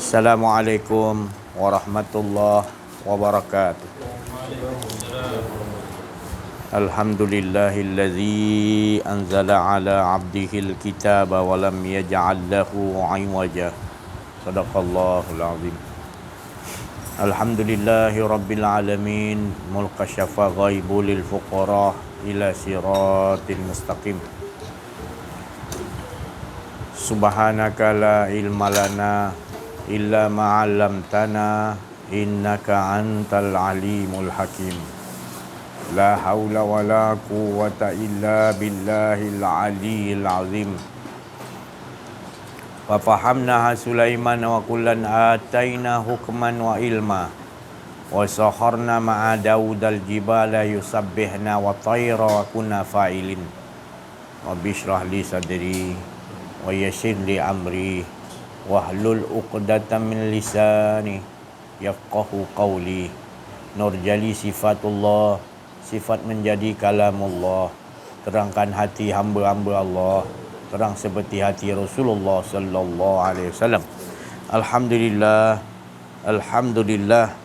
Assalamualaikum warahmatullahi wabarakatuh. Alhamdulillahillazi anzala ala abdihil kitaba wa lam yaj'al lahu 'iwaja. Sadaqallahul azim. Alhamdulillahi rabbil alamin, mulkasyafa ghaibul lil fuqara ila siratil mustaqim. Subhanaka la ilma lana illa ma 'allamtana innaka antal alimul hakim. La haula wala quwwata illa billahil aliyyil azim. Wa fahamnaha Sulaiman wa kullan ataina hukman wa ilma wa sakharna ma'a Daudal jibala yusabbihna wa tayra wa kunna fa'ilin. Rabbi shrah li sadri wa yassir li amri wahlul 'uqdatam min lisani yafqahu qawli. Nurjali sifatullah, sifat menjadi kalamullah. Terangkan hati hamba-hamba Allah, terang seperti hati Rasulullah sallallahu alaihi wasallam. Alhamdulillah, alhamdulillah,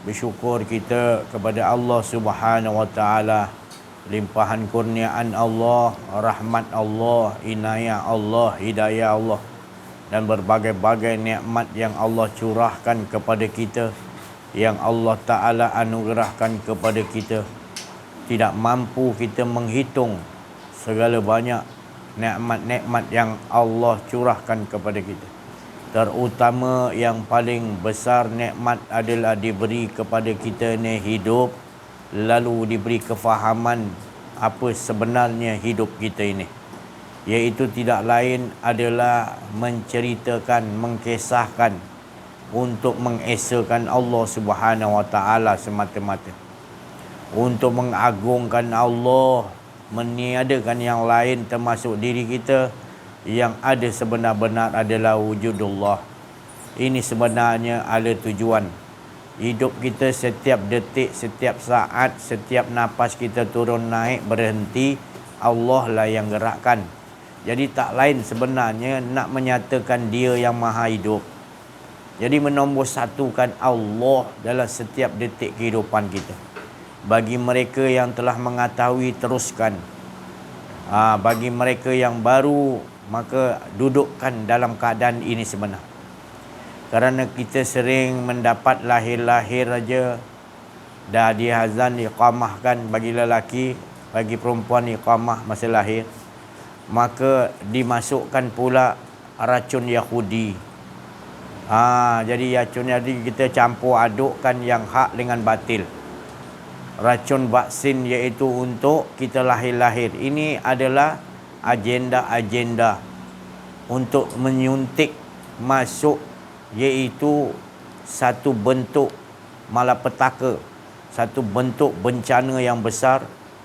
bersyukur kita kepada Allah Subhanahu wa taala, limpahan kurniaan Allah, rahmat Allah, inayah Allah, hidayah Allah, dan berbagai-bagai nikmat yang Allah curahkan kepada kita, yang Allah Ta'ala anugerahkan kepada kita. Tidak mampu kita menghitung segala banyak nikmat-nikmat yang Allah curahkan kepada kita. Terutama yang paling besar nikmat adalah diberi kepada kita ni hidup, lalu diberi kefahaman apa sebenarnya hidup kita ini, iaitu tidak lain adalah menceritakan, mengkisahkan untuk mengesakan Allah Subhanahu wa taala semata-mata, untuk mengagungkan Allah, meniadakan yang lain termasuk diri kita. Yang ada sebenar-benar adalah wujudullah. Ini sebenarnya ada tujuan hidup kita. Setiap detik, setiap saat, setiap nafas kita turun naik berhenti, Allah lah yang gerakkan. Jadi tak lain sebenarnya nak menyatakan Dia yang maha hidup. Jadi menombor satukan Allah dalam setiap detik kehidupan kita. Bagi mereka yang telah mengetahui, teruskan. Bagi mereka yang baru, maka dudukkan dalam keadaan ini sebenar. Kerana kita sering mendapat lahir-lahir aja dah diazan, iqamahkan bagi lelaki, bagi perempuan iqamah masa lahir, maka dimasukkan pula racun Yahudi. Jadi racun Yahudi kita campur adukkan yang hak dengan batil. Racun vaksin iaitu untuk kita lahir-lahir. Ini adalah agenda-agenda untuk menyuntik masuk, iaitu satu bentuk malapetaka, satu bentuk bencana yang besar.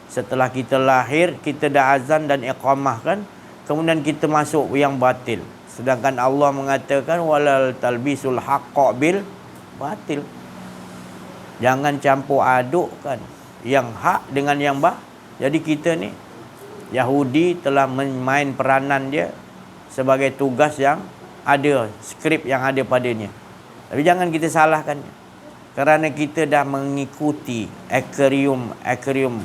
Setelah kita lahir, kita dah azan dan iqamah kan, kemudian kita masuk yang batil. Sedangkan Allah mengatakan walal talbisul haqqa bil batil. Jangan campur adukkan yang hak dengan yang Jadi kita ni, Yahudi telah memain peranan dia sebagai tugas yang ada, skrip yang ada padanya. Tapi jangan kita salahkan, kerana kita dah mengikuti akronim,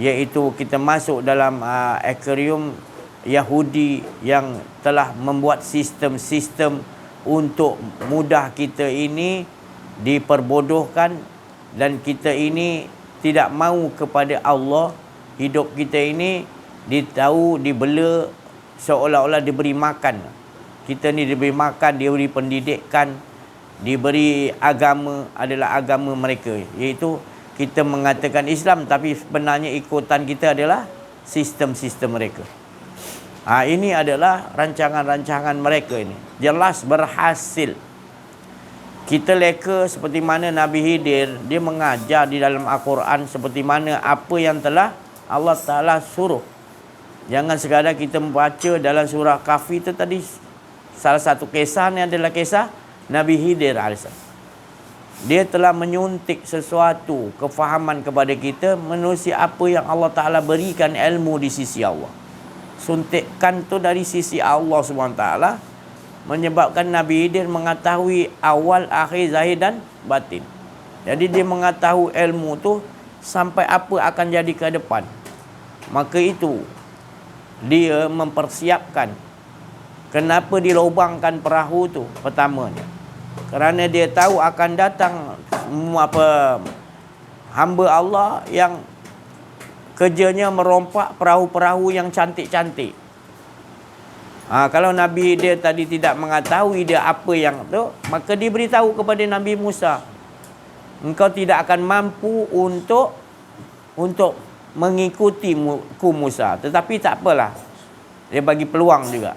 iaitu kita masuk dalam akronim Yahudi yang telah membuat sistem-sistem untuk mudah kita ini diperbodohkan, dan kita ini tidak mahu kepada Allah. Hidup kita ini dibela seolah-olah diberi makan. Kita ni diberi makan, diberi pendidikan, diberi agama, adalah agama mereka, iaitu kita mengatakan Islam, tapi sebenarnya ikutan kita adalah sistem-sistem mereka. Ini adalah rancangan-rancangan mereka ini. Jelas berhasil. Kita leka seperti mana Nabi Khidir, dia mengajar di dalam Al-Quran seperti mana apa yang telah Allah Ta'ala suruh. Jangan sekadar kita membaca dalam surah Kahfi itu tadi. Salah satu kisah ni adalah kisah Nabi Khidir AS. Dia telah menyuntik sesuatu kefahaman kepada kita menerusi apa yang Allah Ta'ala berikan ilmu di sisi Allah. Suntikkan tu dari sisi Allah SWT. menyebabkan Nabi Khidir mengetahui awal, akhir, zahir dan batin. Jadi dia mengetahui ilmu tu sampai apa akan jadi ke depan. Maka itu dia mempersiapkan. Kenapa dilobangkan perahu tu? Pertamanya, kerana dia tahu akan datang hamba Allah yang kerjanya merompak perahu-perahu yang cantik-cantik. Kalau Nabi dia tadi tidak mengetahui dia apa yang tu, maka dia beritahu kepada Nabi Musa, engkau tidak akan mampu untuk mengikuti ku Musa. Tetapi tak apalah, dia bagi peluang juga.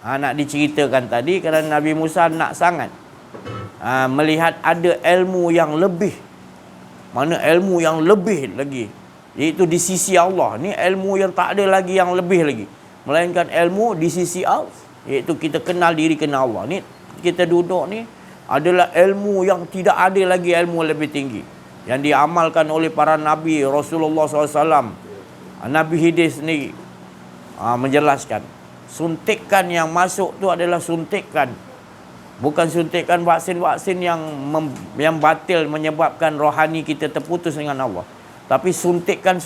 Nak diceritakan tadi kerana Nabi Musa nak sangat melihat ada ilmu yang lebih. Mana ilmu yang lebih lagi, iaitu di sisi Allah. Ni ilmu yang tak ada lagi yang lebih lagi, melainkan ilmu di sisi Allah, iaitu kita kenal diri, kenal Allah. Ni kita duduk ni adalah ilmu yang tidak ada lagi ilmu lebih tinggi yang diamalkan oleh para Nabi Rasulullah SAW. Nabi Khidir sendiri menjelaskan, suntikan yang masuk tu adalah suntikan, bukan suntikan vaksin-vaksin yang batil menyebabkan rohani kita terputus dengan Allah. Tapi suntikan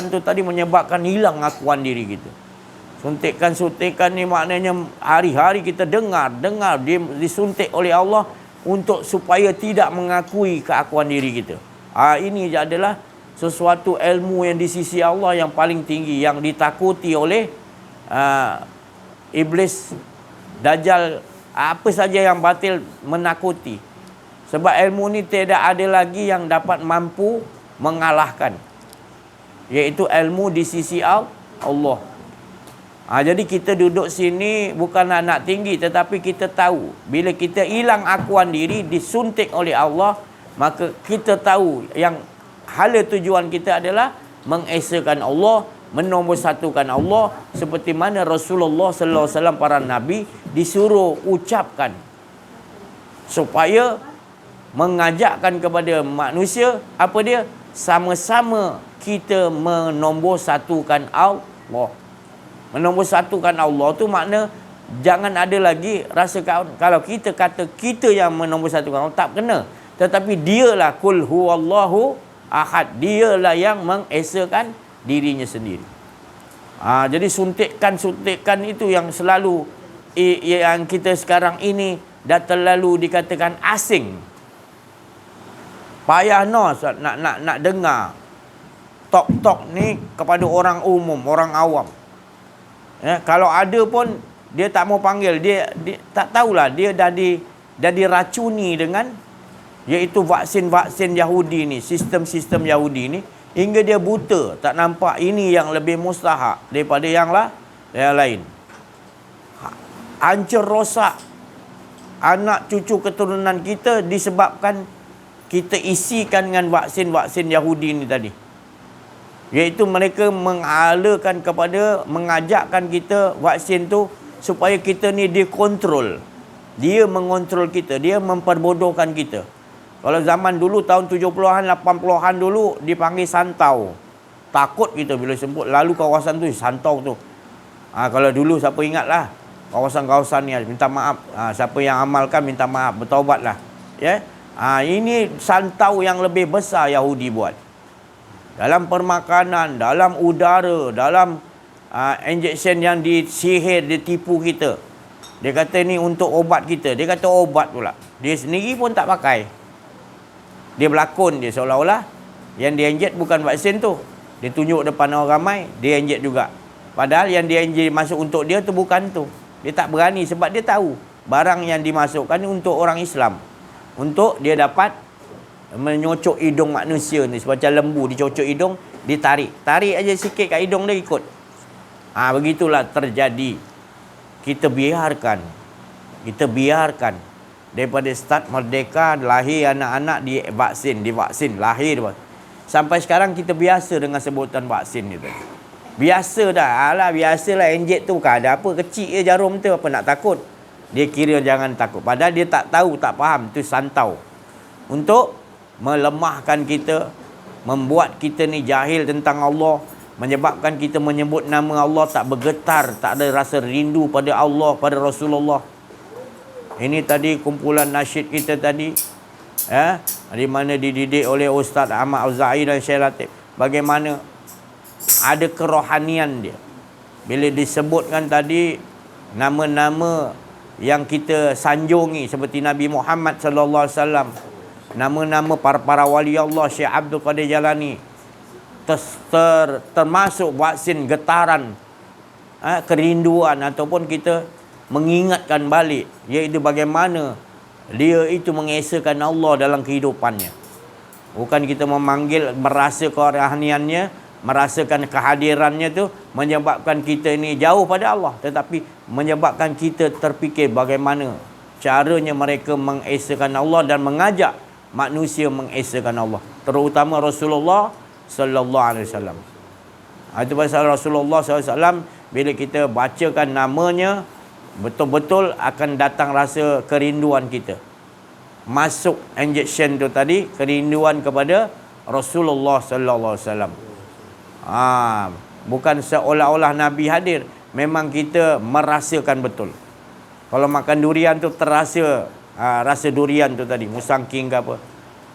tu tadi menyebabkan hilang akuan diri kita. Suntikan ni maknanya hari-hari kita dengar dia disuntik oleh Allah untuk supaya tidak mengakui keakuan diri kita. Ini adalah sesuatu ilmu yang di sisi Allah yang paling tinggi, yang ditakuti oleh iblis, dajjal, apa saja yang batil menakuti. Sebab ilmu ni tidak ada lagi yang dapat mampu mengalahkan, iaitu ilmu di sisi Allah. Jadi kita duduk sini bukan nak tinggi, tetapi kita tahu bila kita hilang akuan diri, disuntik oleh Allah, maka kita tahu yang hala tujuan kita adalah mengesakan Allah, menomorsatukan Allah, seperti mana Rasulullah sallallahu alaihi wasallam, para nabi disuruh ucapkan supaya mengajakkan kepada manusia apa dia? Sama-sama kita menomorsatukan Allah. Menomorsatukan Allah tu makna jangan ada lagi rasa kalau kita kata kita yang menomorsatukan Allah, tak kena. Tetapi dialah kul huwallahu ahad, dialah yang mengesakan dirinya sendiri. Jadi suntikan itu yang selalu yang kita sekarang ini dah terlalu dikatakan asing. Payah nak dengar tok ni kepada orang umum, orang awam. Kalau ada pun dia tak mau panggil, dia tak tahulah, dia dah diracuni dengan iaitu vaksin Yahudi ni, sistem Yahudi ni, hingga dia buta, tak nampak ini yang lebih mustahak daripada yang lain. Hancur rosak anak cucu keturunan kita disebabkan kita isikan dengan vaksin Yahudi ni tadi. Iaitu mereka mengajarkan kita vaksin tu supaya kita ni dikontrol. Dia mengontrol kita, dia memperbodohkan kita. Kalau zaman dulu tahun 70-an, 80-an dulu dipanggil santau. Takut kita bila sebut lalu kawasan tu, santau tu. Kalau dulu siapa ingatlah kawasan-kawasan ni, minta maaf. Siapa yang amalkan minta maaf, bertaubatlah. Ya. Ini santau yang lebih besar Yahudi buat. Dalam permakanan, dalam udara, dalam injection yang disihir, ditipu kita. Dia kata ni untuk obat kita. Dia kata obat pula. Dia sendiri pun tak pakai. Dia berlakon dia seolah-olah yang dia injek bukan vaksin tu. Dia tunjuk depan orang ramai, dia injek juga. Padahal yang dia injek masuk untuk dia tu bukan tu. Dia tak berani sebab dia tahu barang yang dimasukkan ni untuk orang Islam. Untuk dia dapat menyocok hidung manusia ni, macam lembu dicocok hidung, ditarik. Tarik aja sikit kat hidung dia ikut. Begitulah terjadi. Kita biarkan daripada start merdeka, lahir anak-anak divaksin, lahir. Sampai sekarang kita biasa dengan sebutan vaksin ni tadi. Biasa dah. Biasalah injek tu kan ada apa, kecil je jarum tu, apa nak takut. Dia kira jangan takut. Padahal dia tak tahu, tak faham. Itu santau. Untuk melemahkan kita, membuat kita ni jahil tentang Allah, menyebabkan kita menyebut nama Allah tak bergetar, tak ada rasa rindu pada Allah, pada Rasulullah. Ini tadi kumpulan nasyid kita tadi, di mana dididik oleh Ustaz Ahmad Auza'i dan Syekh Latif. Bagaimana ada kerohanian dia. Bila disebutkan tadi nama-nama yang kita sanjungi seperti Nabi Muhammad sallallahu alaihi wasallam, nama-nama para wali Allah, Syekh Abdul Qadir Jalani, termasuk vaksin getaran kerinduan ataupun kita mengingatkan balik, iaitu bagaimana dia itu mengesakan Allah dalam kehidupannya. Bukan kita memanggil, merasa kerohaniannya, merasakan kehadirannya tu menyebabkan kita ini jauh pada Allah, tetapi menyebabkan kita terfikir bagaimana caranya mereka mengesakan Allah dan mengajak manusia mengesakan Allah, terutama Rasulullah sallallahu alaihi wasallam. Itu pasal Rasulullah sallallahu alaihi wasallam, bila kita bacakan namanya, betul-betul akan datang rasa kerinduan kita. Masuk injection tu tadi, kerinduan kepada Rasulullah sallallahu alaihi wasallam. Bukan seolah-olah Nabi hadir, memang kita merasakan betul. Kalau makan durian tu terasa rasa durian tu tadi, musangking ke apa.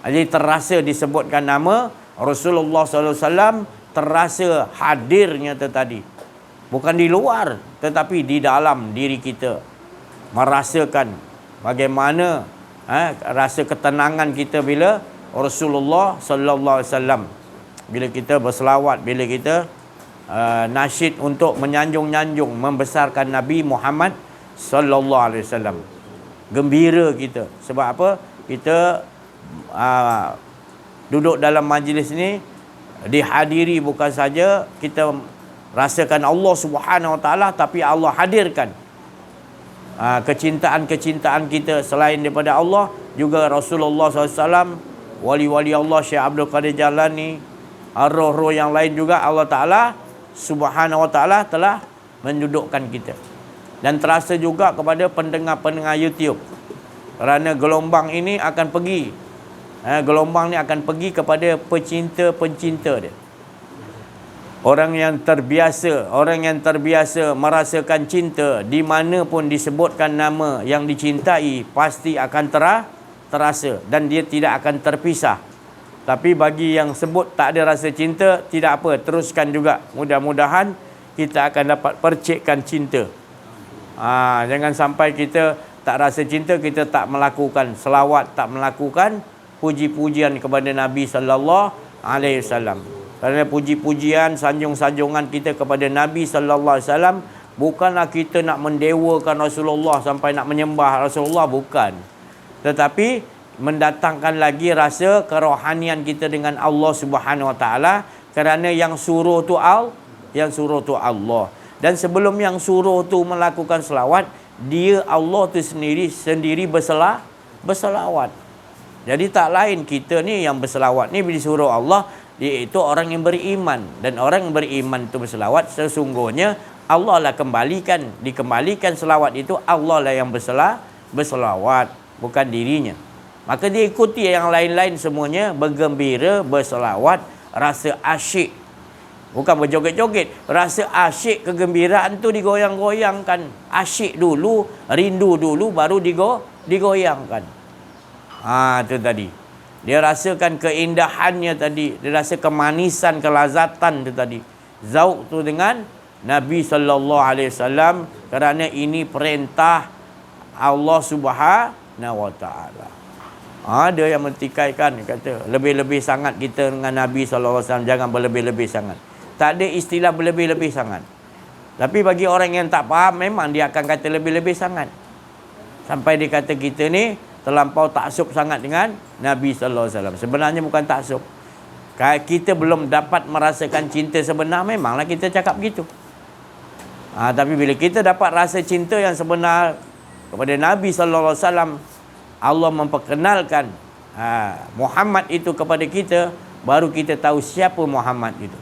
Jadi terasa disebutkan nama Rasulullah sallallahu alaihi wasallam, terasa hadirnya tu tadi. Bukan di luar, tetapi di dalam diri kita. Merasakan bagaimana rasa ketenangan kita bila Rasulullah sallallahu alaihi wasallam, bila kita berselawat, bila kita nasyid untuk menyanjung-nyanjung membesarkan Nabi Muhammad sallallahu alaihi wasallam. Gembira kita. Sebab apa? Kita duduk dalam majlis ni dihadiri bukan saja kita rasakan Allah Subhanahu Wa Taala, tapi Allah hadirkan kecintaan-kecintaan kita selain daripada Allah, juga Rasulullah SAW, wali-wali Allah, Syekh Abdul Qadir Jalani, roh-roh yang lain juga Allah Ta'ala Subhanahu Wa Taala telah mendudukkan kita. Dan terasa juga kepada pendengar-pendengar YouTube, kerana gelombang ini akan pergi, gelombang ni akan pergi kepada pecinta-pencinta dia. Orang yang terbiasa merasakan cinta, di mana pun disebutkan nama yang dicintai, pasti akan terasa dan dia tidak akan terpisah. Tapi bagi yang sebut tak ada rasa cinta, tidak apa, teruskan juga. Mudah-mudahan kita akan dapat percikkan cinta. Jangan sampai kita tak rasa cinta, kita tak melakukan selawat, tak melakukan puji-pujian kepada Nabi sallallahu alaihi wasallam. Kerana puji-pujian, sanjung-sanjungan kita kepada Nabi sallallahu alaihi wasallam bukanlah kita nak mendewakan Rasulullah sampai nak menyembah Rasulullah, bukan. Tetapi mendatangkan lagi rasa kerohanian kita dengan Allah Subhanahu Wa Taala, kerana yang suruh tu Allah. Dan sebelum yang suruh tu melakukan selawat, dia Allah tu sendiri berselawat. Jadi tak lain kita ni yang berselawat ni disuruh Allah, iaitu orang yang beriman. Dan orang yang beriman itu berselawat, sesungguhnya Allah lah dikembalikan selawat itu, Allah lah yang berselawat, bukan dirinya. Maka dia ikuti yang lain-lain semuanya, bergembira, berselawat, rasa asyik. Bukan berjoget-joget, rasa asyik, kegembiraan tu digoyang-goyangkan. Asyik dulu, rindu dulu, baru digoyangkan. Itu tadi. Dia rasakan keindahannya tadi, dia rasa kemanisan, kelazatan tu tadi. Zauq tu dengan Nabi sallallahu alaihi wasallam, kerana ini perintah Allah Subhanahu Wa Taala. Ada yang mentikaikan, kata lebih-lebih sangat kita dengan Nabi sallallahu alaihi wasallam, jangan berlebih-lebih sangat. Tak ada istilah berlebih-lebih sangat. Tapi bagi orang yang tak faham, memang dia akan kata lebih-lebih sangat. Sampai dia kata kita ni terlampau taksub sangat dengan Nabi sallallahu alaihi wasallam. Sebenarnya bukan taksub. Kalau kita belum dapat merasakan cinta sebenar, memanglah kita cakap begitu. Tapi bila kita dapat rasa cinta yang sebenar kepada Nabi sallallahu alaihi wasallam, Allah memperkenalkan Muhammad itu kepada kita, baru kita tahu siapa Muhammad itu.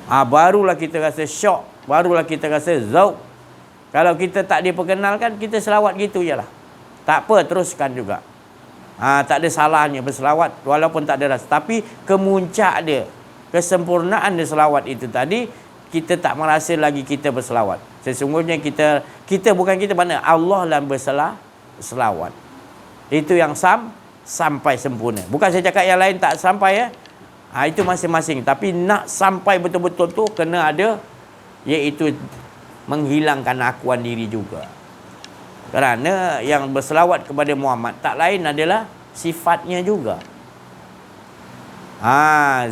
Barulah kita rasa syok, barulah kita rasa zauq. Kalau kita tak diperkenalkan, kita selawat gitu jelah. Tak apa, teruskan juga. Tak ada salahnya berselawat walaupun tak ada rasa. Tapi kemuncak dia, kesempurnaan dia selawat itu tadi, kita tak merasa lagi kita berselawat. Sesungguhnya kita bukan kita, mana Allah lah selawat. Itu yang sampai sempurna. Bukan saya cakap yang lain tak sampai ya. Itu masing-masing. Tapi nak sampai betul-betul tu kena ada, iaitu menghilangkan akuan diri juga. Kerana yang berselawat kepada Muhammad tak lain adalah sifatnya juga.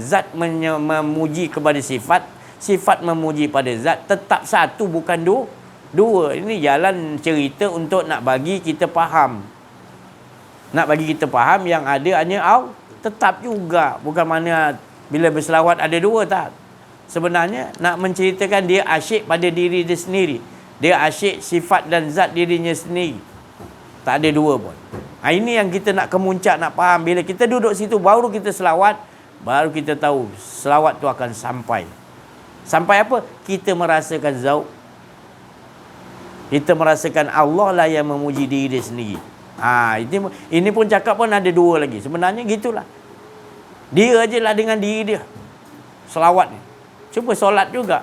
Zat memuji kepada sifat, sifat memuji pada zat, tetap satu bukan dua. Ini jalan cerita untuk nak bagi kita faham. Nak bagi kita faham yang ada hanya tetap juga. Bukan mana bila berselawat ada dua, tak. Sebenarnya nak menceritakan dia asyik pada diri dia sendiri. Dia asyik sifat dan zat dirinya sendiri. Tak ada dua pun. Ini yang kita nak kemuncak, nak faham. Bila kita duduk situ baru kita selawat, baru kita tahu selawat tu akan sampai. Sampai apa? Kita merasakan zauq. Kita merasakan Allah lah yang memuji diri dia sendiri. Ini pun cakap pun ada dua lagi. Sebenarnya gitulah. Dia je lah dengan diri dia. Selawat ni. Cuba solat juga.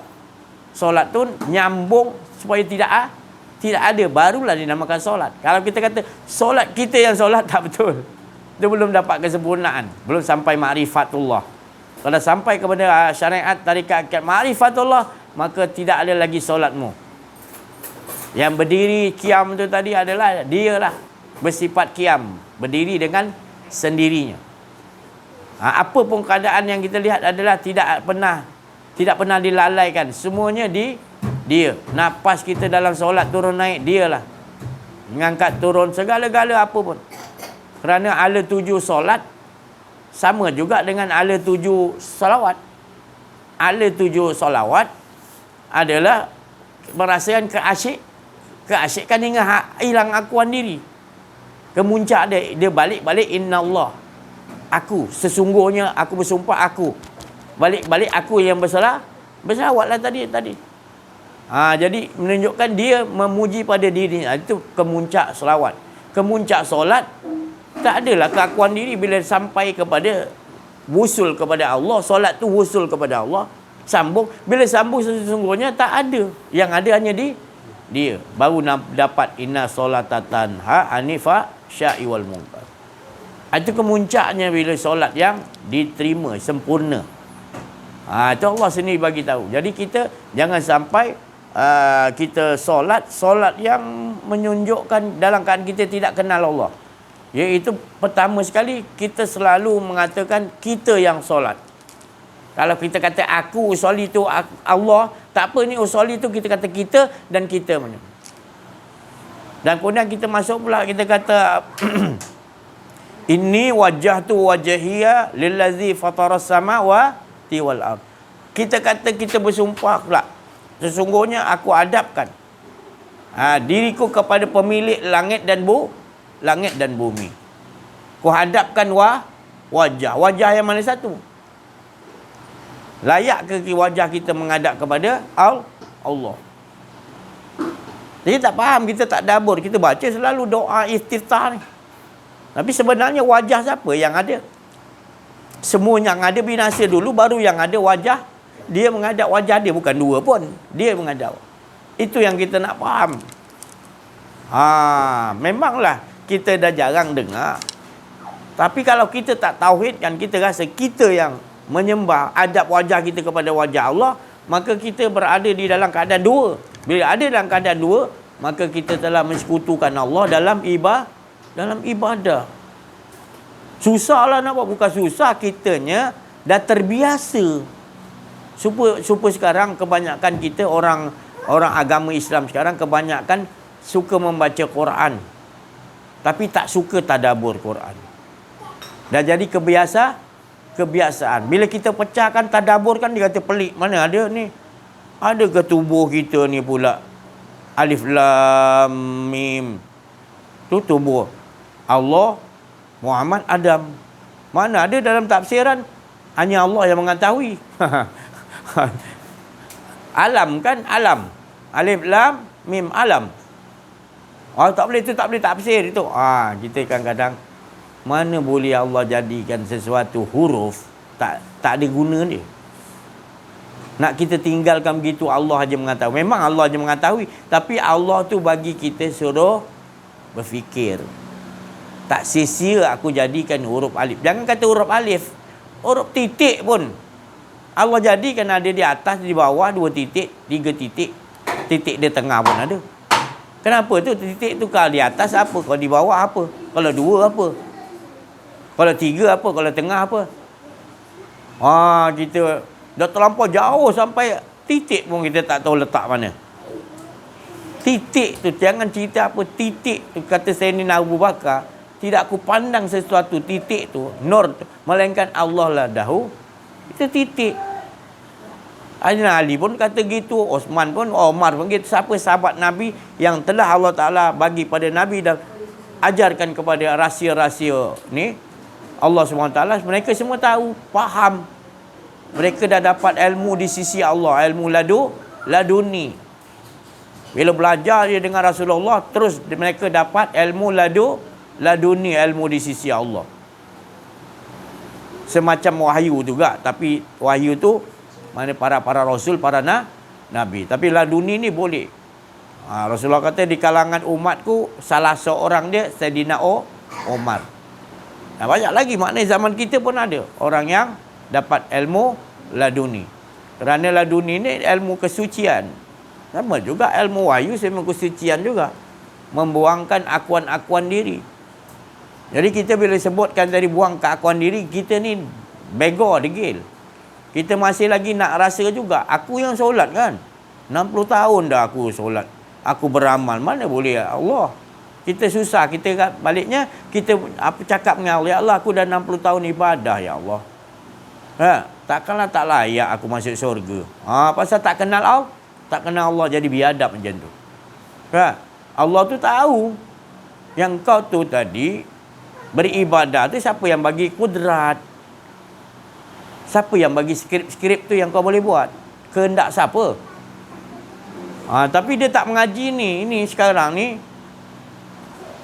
Solat tu nyambung supaya tidak ada. Barulah dinamakan solat. Kalau kita kata solat kita yang solat, tak betul. Dia belum dapat kesempurnaan. Belum sampai ma'rifatullah. Kalau sampai kepada syariat tarikat ma'rifatullah, maka tidak ada lagi solatmu. Yang berdiri qiyam tu tadi adalah dialah bersifat qiyam, berdiri dengan sendirinya. Apa pun keadaan yang kita lihat adalah tidak pernah dilalaikan. Semuanya dia. Nafas kita dalam solat turun naik, dialah. Mengangkat turun segala-gala apa pun. Kerana ala tuju solat sama juga dengan ala tuju salawat. Ala tuju salawat adalah merasakan keasyikan hingga hilang akuan diri. Kemuncak dia balik-balik innallah. Aku sesungguhnya aku bersumpah aku. Balik-balik aku yang berselawatlah tadi. Jadi menunjukkan dia memuji pada dirinya. Itu kemuncak selawat. Kemuncak solat tak adalah keakuan diri bila sampai kepada wusul kepada Allah. Solat tu wusul kepada Allah. Sambung. Bila sambung sesungguhnya tak ada. Yang ada hanya dia. Baru dapat inna solatatan hanifa sya'i wal munkar. Itu kemuncaknya bila solat yang diterima sempurna. Itu Allah sendiri bagi tahu. Jadi kita jangan sampai kita solat yang menunjukkan dalam keadaan kita tidak kenal Allah. Iaitu pertama sekali kita selalu mengatakan kita yang solat. Kalau kita kata aku usolli tu Allah, tak apa ni usolli tu kita kata kita dan kita mana. Dan kemudian kita masuk pula kita kata inni wajjahtu wajhiya lillazi fataras samawati wal ard. Kita kata kita bersumpah pula. Sesungguhnya aku hadapkan diriku kepada pemilik langit dan bumi. Ku hadapkan wajah yang mana satu? Layak ke wajah kita menghadap kepada Allah? Jadi tak faham, kita tak dabur. Kita baca selalu doa istiftah ni. Tapi sebenarnya wajah siapa yang ada? Semua yang ada binasa dulu, baru yang ada wajah. Dia menghadap wajah dia, bukan dua pun. Dia menghadap. Itu yang kita nak faham. Memanglah kita dah jarang dengar. Tapi kalau kita tak tauhidkan, kita rasa kita yang menyembah, adab wajah kita kepada wajah Allah, maka kita berada di dalam keadaan dua. Bila ada dalam keadaan dua, maka kita telah mensekutukan Allah dalam ibadah. Susahlah nak buat. Bukan susah, kitanya dah terbiasa. Supaya sekarang kebanyakan kita orang agama Islam sekarang kebanyakan suka membaca Quran, tapi tak suka tadabbur Quran. Dah jadi kebiasaan. Bila kita pecahkan tadabbur kan dia kata pelik. Mana ada ni? Ada ke tubuh kita ni pula alif lam mim? Tu tubuh Allah, Muhammad, Adam. Mana ada dalam tafsiran? Hanya Allah yang mengetahui. Alam kan, alam. Alif lam mim alam. Tak boleh, itu tak boleh tafsir itu. Kita kadang-kadang mana boleh Allah jadikan sesuatu huruf tak ada guna dia. Nak kita tinggalkan begitu Allah aja mengetahui. Memang Allah aja mengetahui, tapi Allah tu bagi kita suruh berfikir. Tak sia-sia aku jadikan huruf alif. Jangan kata huruf alif, huruf titik pun Allah jadikan ada di atas, di bawah, 2 titik, 3 titik. Titik di tengah pun ada. Kenapa tu? Titik tu kalau di atas apa? Kalau di bawah apa? Kalau 2 apa? Kalau 3 apa? Kalau tengah apa? Kita dah terlampau jauh sampai titik pun kita tak tahu letak mana. Titik tu, jangan cerita apa titik tu. Kata Sayyidina Abu Bakar, tidak aku pandang sesuatu titik tu, nur tu, melainkan Allah lah dahulu. Itu titik. Ali pun kata gitu, Osman pun, Omar pun gitu. Siapa sahabat Nabi yang telah Allah Ta'ala bagi pada Nabi dan ajarkan kepada rahsia-rahsia ni, Allah SWT, mereka semua tahu, faham. Mereka dah dapat ilmu di sisi Allah, ilmu laduni. Bila belajar dia dengan Rasulullah, terus mereka dapat ilmu laduni, ilmu di sisi Allah. Semacam wahyu juga, tapi wahyu tu mana para rasul, para nabi. Tapi laduni ni boleh. Rasulullah kata di kalangan umatku salah seorang dia Sayyidina Omar. Banyak lagi maknanya zaman kita pun ada orang yang dapat ilmu laduni. Kerana laduni ni ilmu kesucian. Sama juga ilmu wahyu, ilmu kesucian juga. Membuangkan akuan-akuan diri. Jadi kita bila sebutkan tadi buang keakuan diri, kita ni beggar degil. Kita masih lagi nak rasa juga. Aku yang solat kan. 60 tahun dah aku solat. Aku beramal. Mana boleh ya Allah. Kita susah. Kita baliknya, kita apa cakap dengan Allah. Ya Allah, aku dah 60 tahun ibadah ya Allah. Takkanlah tak layak aku masuk syurga. Pasal tak kenal Allah. Tak kenal Allah jadi biadab macam tu. Allah tu tahu. Yang kau tu tadi beribadah tu siapa yang bagi kudrat? Siapa yang bagi skrip tu yang kau boleh buat? Kehendak siapa? Tapi dia tak mengaji ni. Ini sekarang ni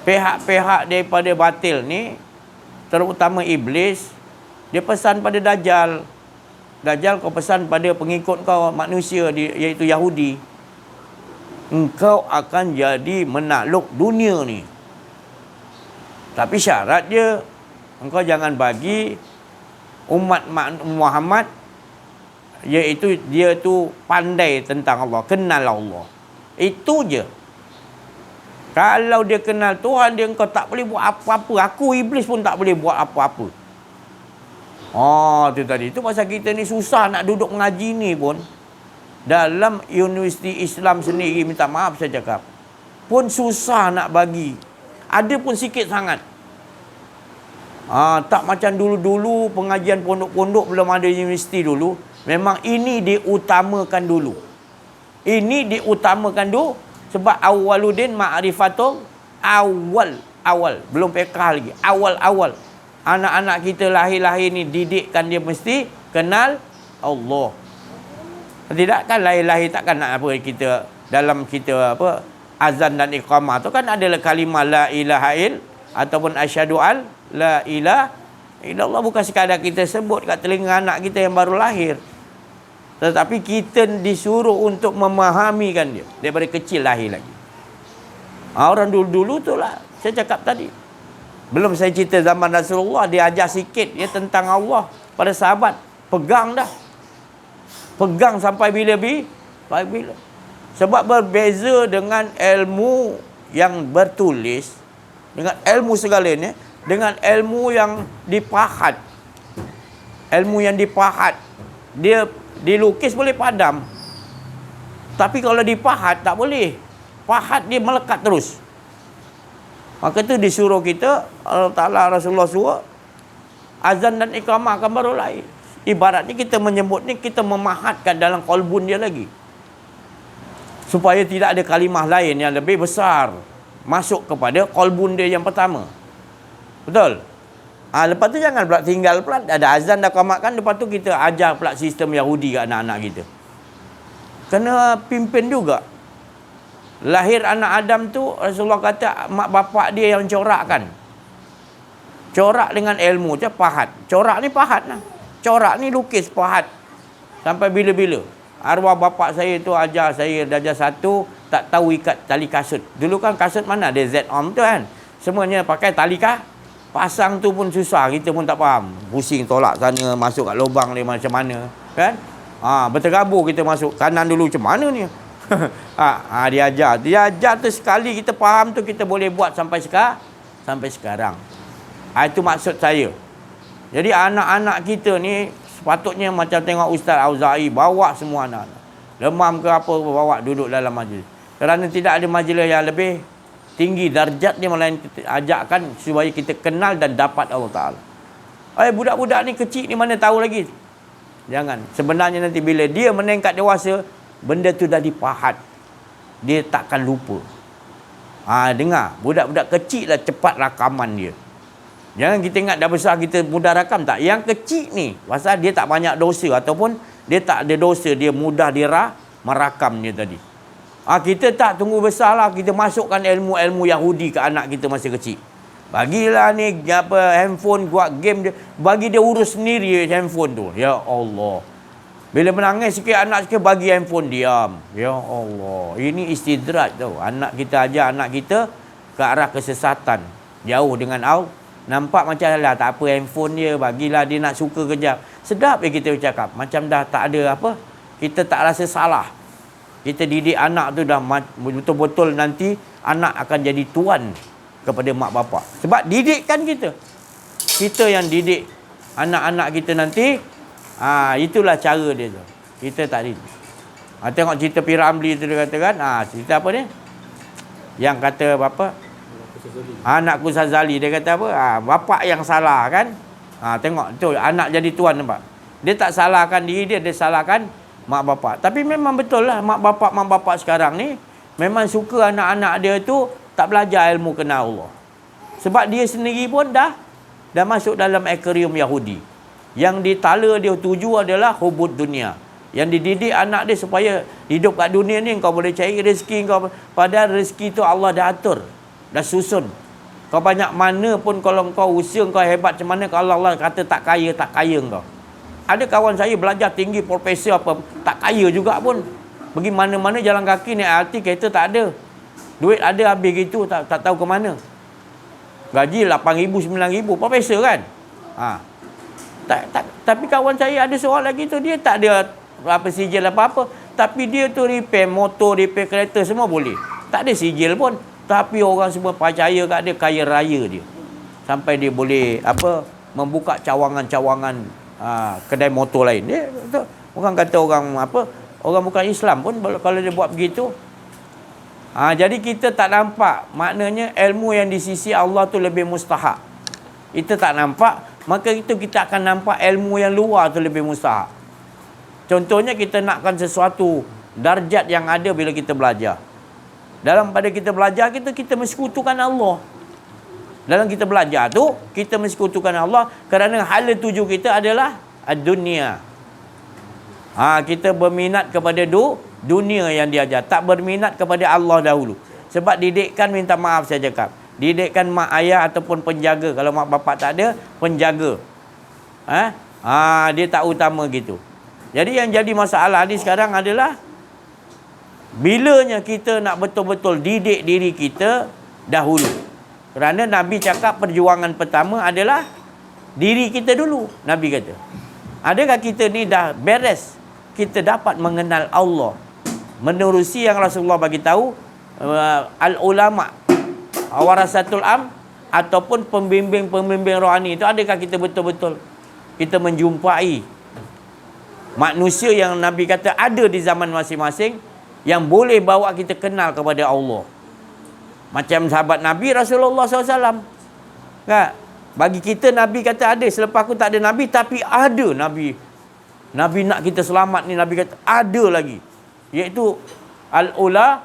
pihak-pihak daripada batil ni, terutama iblis, dia pesan pada Dajjal. Dajjal kau pesan pada pengikut kau manusia iaitu Yahudi. Engkau akan jadi menakluk dunia ni. Tapi syarat dia, engkau jangan bagi umat Muhammad, iaitu dia tu pandai tentang Allah, kenal Allah. Itu je. Kalau dia kenal Tuhan dia, engkau tak boleh buat apa-apa. Aku iblis pun tak boleh buat apa-apa. Tu tadi. Itu pasal kita ni susah nak duduk mengaji ni pun. Dalam universiti Islam sendiri, minta maaf saya cakap, pun susah nak bagi. Ada pun sikit sangat. Tak macam dulu-dulu pengajian pondok-pondok belum ada universiti dulu. Memang ini diutamakan dulu. Ini diutamakan dulu. Sebab awwaluddin ma'rifatul awal. Belum pekah lagi. Awal. Anak-anak kita lahir-lahir ni didikkan dia mesti kenal Allah. Tidak kan lahir-lahir takkan nak apa kita dalam kita apa azan dan iqamah tu kan adalah kalimah la ilaha il ataupun asyhadu al la ilaha illallah. Bukan sekadar kita sebut kat telinga anak kita yang baru lahir, tetapi kita disuruh untuk memahamikan dia daripada kecil lahir lagi. Orang dulu-dulu tu lah saya cakap tadi. Belum saya cerita zaman Rasulullah, dia ajar sikit dia tentang Allah pada sahabat. Pegang dah. Pegang sampai bila? Sebab berbeza dengan ilmu yang bertulis, dengan ilmu segalanya, dengan ilmu yang dipahat. Ilmu yang dipahat, dia dilukis boleh padam. Tapi kalau dipahat tak boleh. Pahat dia melekat terus. Maka tu disuruh kita, Allah Ta'ala Rasulullah suruh, azan dan iqamah akan baru lahir. Ibaratnya kita menyebut ni, kita memahatkan dalam qalbun dia lagi. Supaya tidak ada kalimah lain yang lebih besar masuk kepada qalbun dia yang pertama. Betul? Lepas tu jangan pula tinggal pula. Ada azan dah qamatkan, lepas tu kita ajar pula sistem Yahudi kat anak-anak kita. Kena pimpin juga. Lahir anak Adam tu, Rasulullah kata mak bapak dia yang corakkan. Corak dengan ilmu je, pahat. Corak ni pahat lah. Corak ni lukis, pahat. Sampai bila-bila. Arwah bapak saya tu ajar saya darjah 1, tak tahu ikat tali kasut. Dulu kan kasut mana ada Z-arm tu kan. Semuanya pakai tali pasang tu pun susah, kita pun tak faham. Pusing tolak sana, masuk kat lubang dia macam mana, kan? Berterabur kita masuk. Kanan dulu macam mana ni? Dia ajar tu sekali kita faham tu kita boleh buat sampai sekarang. Itu maksud saya. Jadi anak-anak kita ni sepatutnya macam tengok Ustaz Auza'i bawa semua anak-anak. Demam ke apa bawa duduk dalam majlis. Kerana tidak ada majlis yang lebih tinggi darjat dia, melainkan kita ajakkan supaya kita kenal dan dapat Allah Ta'ala. Budak-budak ni kecil ni mana tahu lagi. Jangan. Sebenarnya nanti bila dia meningkat dewasa, benda tu dah dipahat. Dia takkan lupa. Dengar. Budak-budak kecil lah cepat rakaman dia. Jangan kita ingat dah besar kita mudah rakam. Tak. Yang kecil ni, pasal dia tak banyak dosa ataupun dia tak ada dosa, dia mudah merakamnya tadi. Kita tak tunggu besar lah, kita masukkan ilmu-ilmu Yahudi ke anak kita masa kecil. Bagilah ni handphone, buat game dia, bagi dia urus sendiri handphone tu. Ya Allah. Bila menangis sikit anak sikit, bagi handphone diam. Ya Allah. Ini istidraj tau. Anak kita ajar anak kita ke arah kesesatan. Jauh dengan Allah. Nampak macam lah, tak apa handphone dia, bagilah dia nak suka kejap. Sedap kita cakap. Macam dah tak ada apa, kita tak rasa salah. Kita didik anak tu dah betul-betul nanti anak akan jadi tuan kepada mak bapak. Sebab didikkan kita. Kita yang didik anak-anak kita nanti. Itulah cara dia tu. Kita tak didik. Tengok cerita P. Ramlee tu dia kata kan. Cerita apa ni? Yang kata apa? Anakku Sazali. Dia kata apa? Bapak yang salah kan. Tengok tu anak jadi tuan, nampak. Dia tak salahkan diri dia, dia salahkan mak bapak. Tapi memang betul lah mak bapak sekarang ni memang suka anak-anak dia tu tak belajar ilmu kenal Allah. Sebab dia sendiri pun dah masuk dalam akuarium Yahudi. Yang ditala dia tuju adalah hubud dunia. Yang dididik anak dia supaya hidup kat dunia ni kau boleh cari rezeki kau, padahal rezeki tu Allah dah atur, dah susun. Kau banyak mana pun kalau kau usaha kau hebat macam mana, kalau Allah kata tak kaya kau. Ada kawan saya belajar tinggi, profesor apa, tak kaya juga pun. Pergi mana-mana jalan kaki, naik LRT, kereta tak ada. Duit ada habis gitu, tak tahu ke mana. Gaji 8,000, 9,000, profesor kan. Tapi kawan saya ada seorang lagi tu, dia tak ada apa sijil apa-apa. Tapi dia tu repair motor, repair kereta, semua boleh. Tak ada sijil pun. Tapi orang semua percaya kat dia, kaya raya dia. Sampai dia boleh membuka cawangan-cawangan kedai motor lain. Dia orang kata orang bukan Islam pun kalau dia buat begitu. Jadi kita tak nampak, maknanya ilmu yang di sisi Allah tu lebih mustahak. Kita tak nampak, maka itu kita akan nampak ilmu yang luar tu lebih mustahak. Contohnya kita nakkan sesuatu darjat yang ada bila kita belajar. Dalam pada kita belajar kita mensekutukan Allah. Dalam kita belajar tu, kita mensekutukan Allah kerana hala tuju kita adalah dunia. Kita berminat kepada dunia yang diajar. Tak berminat kepada Allah dahulu. Sebab didikkan, minta maaf saya cakap, didikkan mak ayah ataupun penjaga. Kalau mak bapak tak ada, penjaga. Dia tak utama gitu. Jadi yang jadi masalah ni sekarang adalah bilanya kita nak betul-betul didik diri kita dahulu. Kerana Nabi cakap perjuangan pertama adalah diri kita dulu. Nabi kata, adakah kita ni dah beres, kita dapat mengenal Allah menerusi yang Rasulullah bagi tahu, al-ulama warasatul am, ataupun pembimbing-pembimbing rohani itu, adakah kita betul-betul kita menjumpai manusia yang Nabi kata ada di zaman masing-masing yang boleh bawa kita kenal kepada Allah. Macam sahabat Nabi Rasulullah SAW. Kan? Bagi kita Nabi kata ada. Selepas aku tak ada Nabi, tapi ada Nabi. Nabi nak kita selamat ni, Nabi kata ada lagi. Iaitu al-ulama.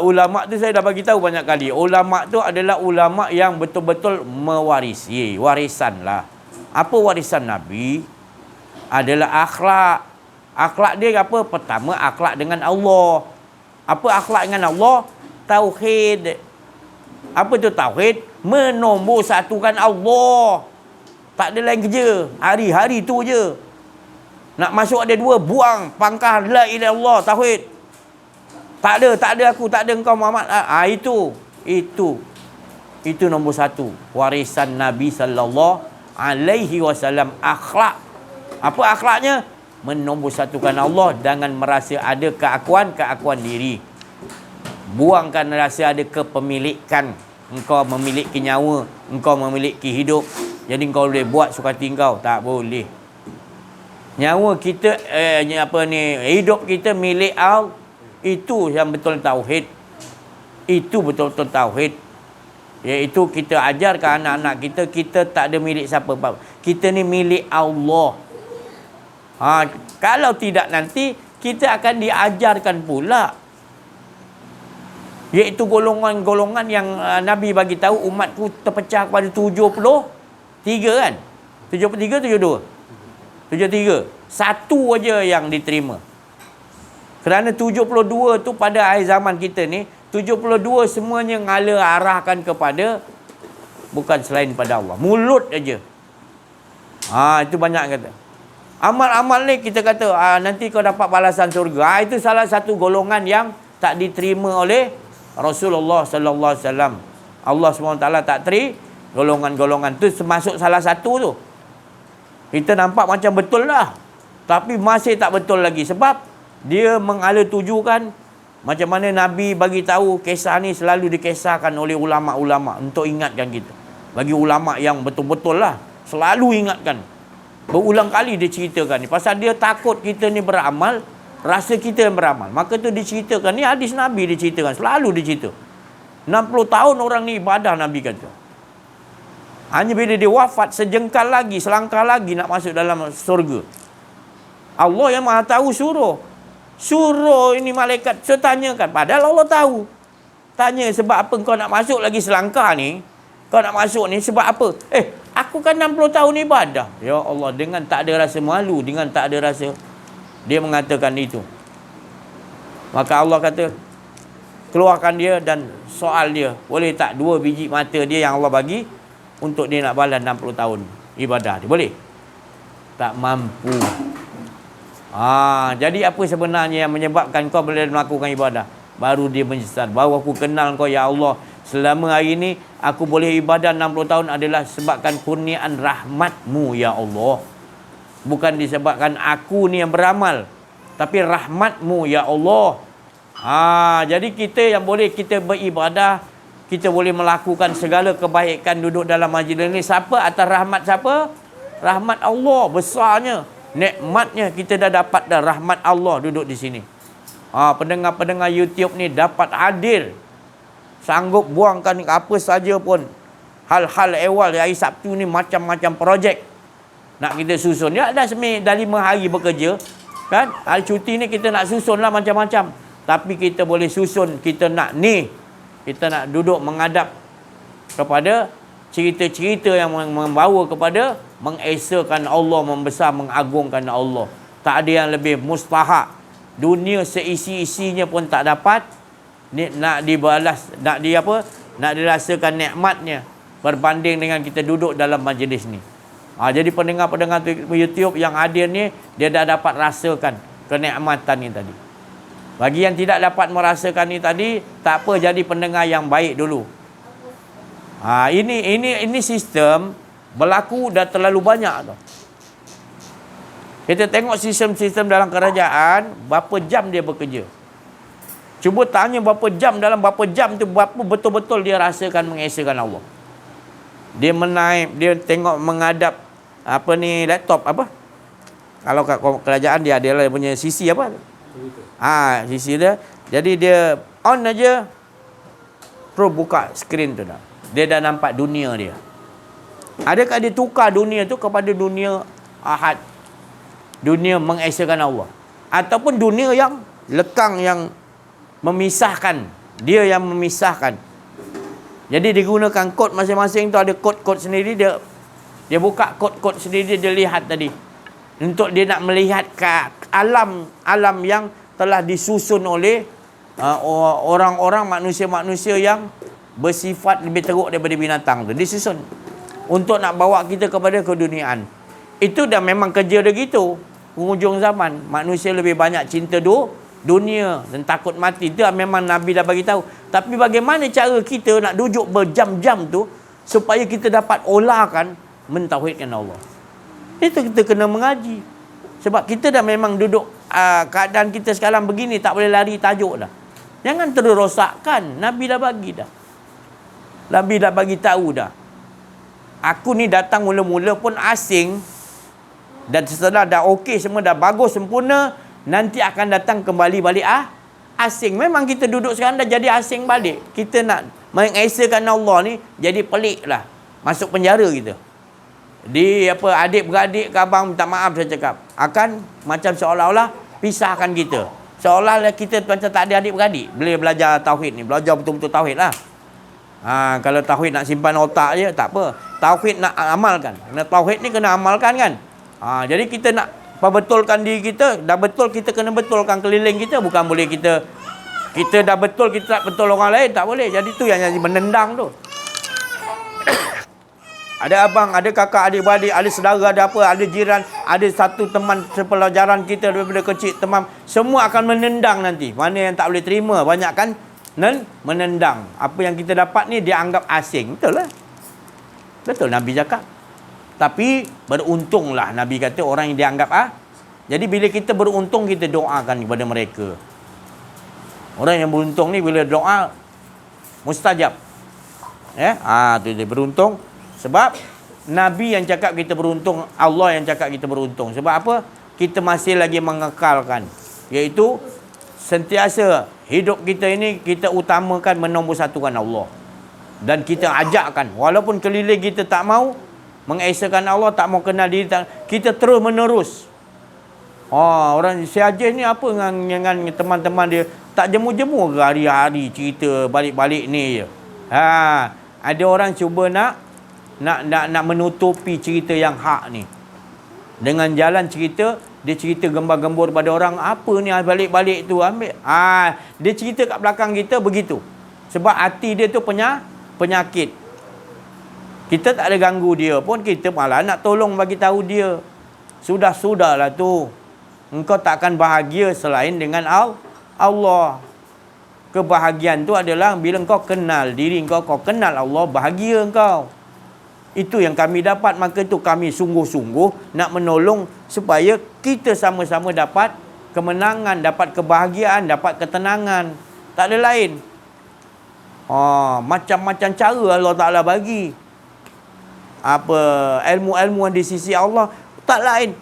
Ulama tu saya dah bagi tahu banyak kali. Ulama tu adalah ulama yang betul-betul mewarisi. Warisan lah. Apa warisan Nabi? Adalah akhlak. Akhlak dia apa? Pertama, akhlak dengan Allah. Apa akhlak dengan Allah? Tauhid. Apa tu tauhid? Menombor satukan Allah. Tak ada lain kerja. Hari-hari tu je. Nak masuk ada dua, buang pangkah la ilaha illallah, tauhid. Tak ada aku, tak ada engkau Muhammad. Itu nombor satu. Warisan Nabi sallallahu alaihi wasallam, akhlak. Apa akhlaknya? Menombor satukan Allah dengan merasa ada keakuan diri. Buangkan rasa ada kepemilikan. Engkau memiliki nyawa, engkau memiliki hidup, jadi engkau boleh buat suka tinggal. Tak boleh. Nyawa kita hidup kita milik Allah. Itu yang betul tauhid. Itu betul-betul tauhid. Iaitu kita ajarkan anak-anak kita, kita tak ada milik siapa. Kita ni milik Allah. Kalau tidak nanti kita akan diajarkan pula, iaitu golongan-golongan yang Nabi bagi tahu umatku terpecah kepada 73 kan? 73, 72? 73. Satu aja yang diterima. Kerana 72 tu pada akhir zaman kita ni, 72 semuanya ngala arahkan kepada bukan selain pada Allah. Mulut aja. Itu banyak kata. Amal-amal ni kita kata nanti kau dapat balasan surga. Itu salah satu golongan yang tak diterima oleh Rasulullah sallallahu alaihi wasallam. Allah SWT tak teri golongan-golongan tu, termasuk salah satu tu. Kita nampak macam betul lah, tapi masih tak betul lagi, sebab dia mengala tujukan macam mana Nabi bagi tahu. Kisah ni selalu dikisahkan oleh ulama-ulama untuk ingatkan kita. Bagi ulama yang betul-betul lah, selalu ingatkan. Berulang kali dia ceritakan ni, pasal dia takut kita ni beramal, rasa kita yang beramal. Maka tu diceritakan. Ni hadis Nabi diceritakan, selalu dicerita. 60 tahun orang ni ibadah, Nabi kata. Hanya bila dia wafat, sejengkal lagi, selangkah lagi nak masuk dalam surga. Allah yang Maha tahu suruh ini malaikat. So tanyakan, padahal Allah tahu. Tanya, sebab apa kau nak masuk lagi selangkah ni? Kau nak masuk ni sebab apa? Aku kan 60 tahun ibadah. Ya Allah, dengan tak ada rasa malu, dengan tak ada rasa, dia mengatakan itu. Maka Allah kata, keluarkan dia dan soal dia. Boleh tak 2 biji mata dia yang Allah bagi untuk dia nak balas 60 tahun ibadah dia? Boleh? Tak mampu. Jadi apa sebenarnya yang menyebabkan kau boleh melakukan ibadah? Baru dia menyesal. Baru aku kenal kau, ya Allah. Selama hari ini aku boleh ibadah 60 tahun adalah sebabkan kurniaan rahmat-Mu, ya Allah. Bukan disebabkan aku ni yang beramal, tapi rahmat-Mu, ya Allah. Jadi kita yang boleh kita beribadah, kita boleh melakukan segala kebaikan duduk dalam majlis ni. Siapa? Atas rahmat siapa? Rahmat Allah besarnya. Nikmatnya kita dah dapat dah rahmat Allah duduk di sini. Pendengar-pendengar YouTube ni dapat hadir, sanggup buangkan apa saja pun. Hal-hal awal hari Sabtu ni macam-macam projek nak kita susun. Ya dah 5 hari bekerja kan. Hari cuti ni kita nak susun lah macam-macam. Tapi kita boleh susun, kita nak duduk menghadap kepada cerita-cerita yang membawa kepada mengesakan Allah, membesar, mengagungkan Allah. Tak ada yang lebih mustahak. Dunia seisi-isinya pun tak dapat nak dibalas, nak dirasakan nikmatnya berbanding dengan kita duduk dalam majlis ni. Jadi pendengar-pendengar YouTube yang hadir ni, dia dah dapat rasakan kenikmatan ni tadi. Bagi yang tidak dapat merasakan ni tadi, tak apa, jadi pendengar yang baik dulu. Ini sistem berlaku dah terlalu banyak tau. Kita tengok sistem-sistem dalam kerajaan, berapa jam dia bekerja. Cuba tanya berapa jam, dalam berapa jam tu berapa betul-betul dia rasakan mengesakan Allah. Dia menaik, dia tengok menghadap laptop apa? Kalau kat kerajaan dia ada punya sisi apa? Sisi dia. Jadi dia on aja, terus buka skrin tu dah. Dia dah nampak dunia dia. Adakah dia tukar dunia tu kepada dunia ahad? Dunia mengesakan Allah. Ataupun dunia yang lekang, yang memisahkan. Dia yang memisahkan. Jadi digunakan kod masing-masing tu, ada kod-kod sendiri. Dia buka kod-kod sendiri, dia lihat tadi. Untuk dia nak melihat ke alam yang telah disusun oleh orang-orang, manusia-manusia yang bersifat lebih teruk daripada binatang tu. Disusun untuk nak bawa kita kepada keduniaan. Itu dah memang kerja dia gitu. penghujung zaman. Manusia lebih banyak cinta dunia dan takut mati. Itu memang Nabi dah bagi tahu. Tapi bagaimana cara kita nak duduk berjam-jam tu supaya kita dapat olahkan mentauhidkan Allah. Itu kita kena mengaji. Sebab kita dah memang duduk keadaan kita sekarang begini, tak boleh lari tajuk dah. Jangan terus rosakkan. Nabi dah bagi dah. Nabi dah bagi tahu dah. Aku ni datang mula-mula pun asing, dan setelah dah okey semua, dah bagus sempurna, nanti akan datang kembali balik asing. Memang kita duduk sekarang dah jadi asing balik. Kita nak mengesakan Allah ni jadi pelik lah. Masuk penjara kita. Di adik-beradik ke abang, minta maaf saya cakap, akan macam seolah-olah pisahkan kita. Seolah-olah kita macam tak ada adik-beradik. Boleh belajar tauhid ni, belajar betul-betul tauhid lah. Kalau tauhid nak simpan otak je, tak apa. Tauhid nak amalkan. Tauhid ni kena amalkan kan. Jadi kita nak perbetulkan diri kita, dah betul kita kena betulkan keliling kita. Bukan boleh kita dah betul, kita tak betul orang lain, tak boleh. Jadi tu yang menendang tu. Ada abang, ada kakak, adik-beradik, ada saudara, ada apa, ada jiran, ada satu teman sepelajaran kita daripada kecil, teman, semua akan menendang nanti. Mana yang tak boleh terima, banyak kan menendang. Apa yang kita dapat ni dia anggap asing. Betul lah. Betul Nabi cakap. Tapi beruntunglah, Nabi kata, orang yang dianggap Jadi bila kita beruntung, kita doakan kepada mereka. Orang yang beruntung ni bila doa mustajab. Tu dia beruntung. Sebab Nabi yang cakap kita beruntung, Allah yang cakap kita beruntung. Sebab apa? Kita masih lagi mengekalkan, iaitu sentiasa hidup kita ini kita utamakan menomorsatukan Allah. Dan kita ajakkan, walaupun keliling kita tak mau mengesakan Allah, tak mau kenal diri, kita terus menerus. Orang Syajih ni apa dengan teman-teman dia, tak jemu-jemu ke hari-hari cerita balik-balik ni je. Ada orang cuba nak menutupi cerita yang hak ni. Dengan jalan cerita, dia cerita gembar-gembur pada orang, apa ni balik-balik tu ambil. Dia cerita kat belakang kita begitu. Sebab hati dia tu penyakit. Kita tak ada ganggu dia pun, kita malah nak tolong bagi tahu dia. Sudahlah tu. Engkau tak akan bahagia selain dengan Allah. Kebahagiaan tu adalah bila engkau kenal diri engkau, kau kenal Allah, bahagia engkau. Itu yang kami dapat. Maka itu kami sungguh-sungguh nak menolong supaya kita sama-sama dapat kemenangan, dapat kebahagiaan, dapat ketenangan. Tak ada lain. Macam-macam cara Allah Ta'ala bagi. Ilmu-ilmu di sisi Allah, tak lain.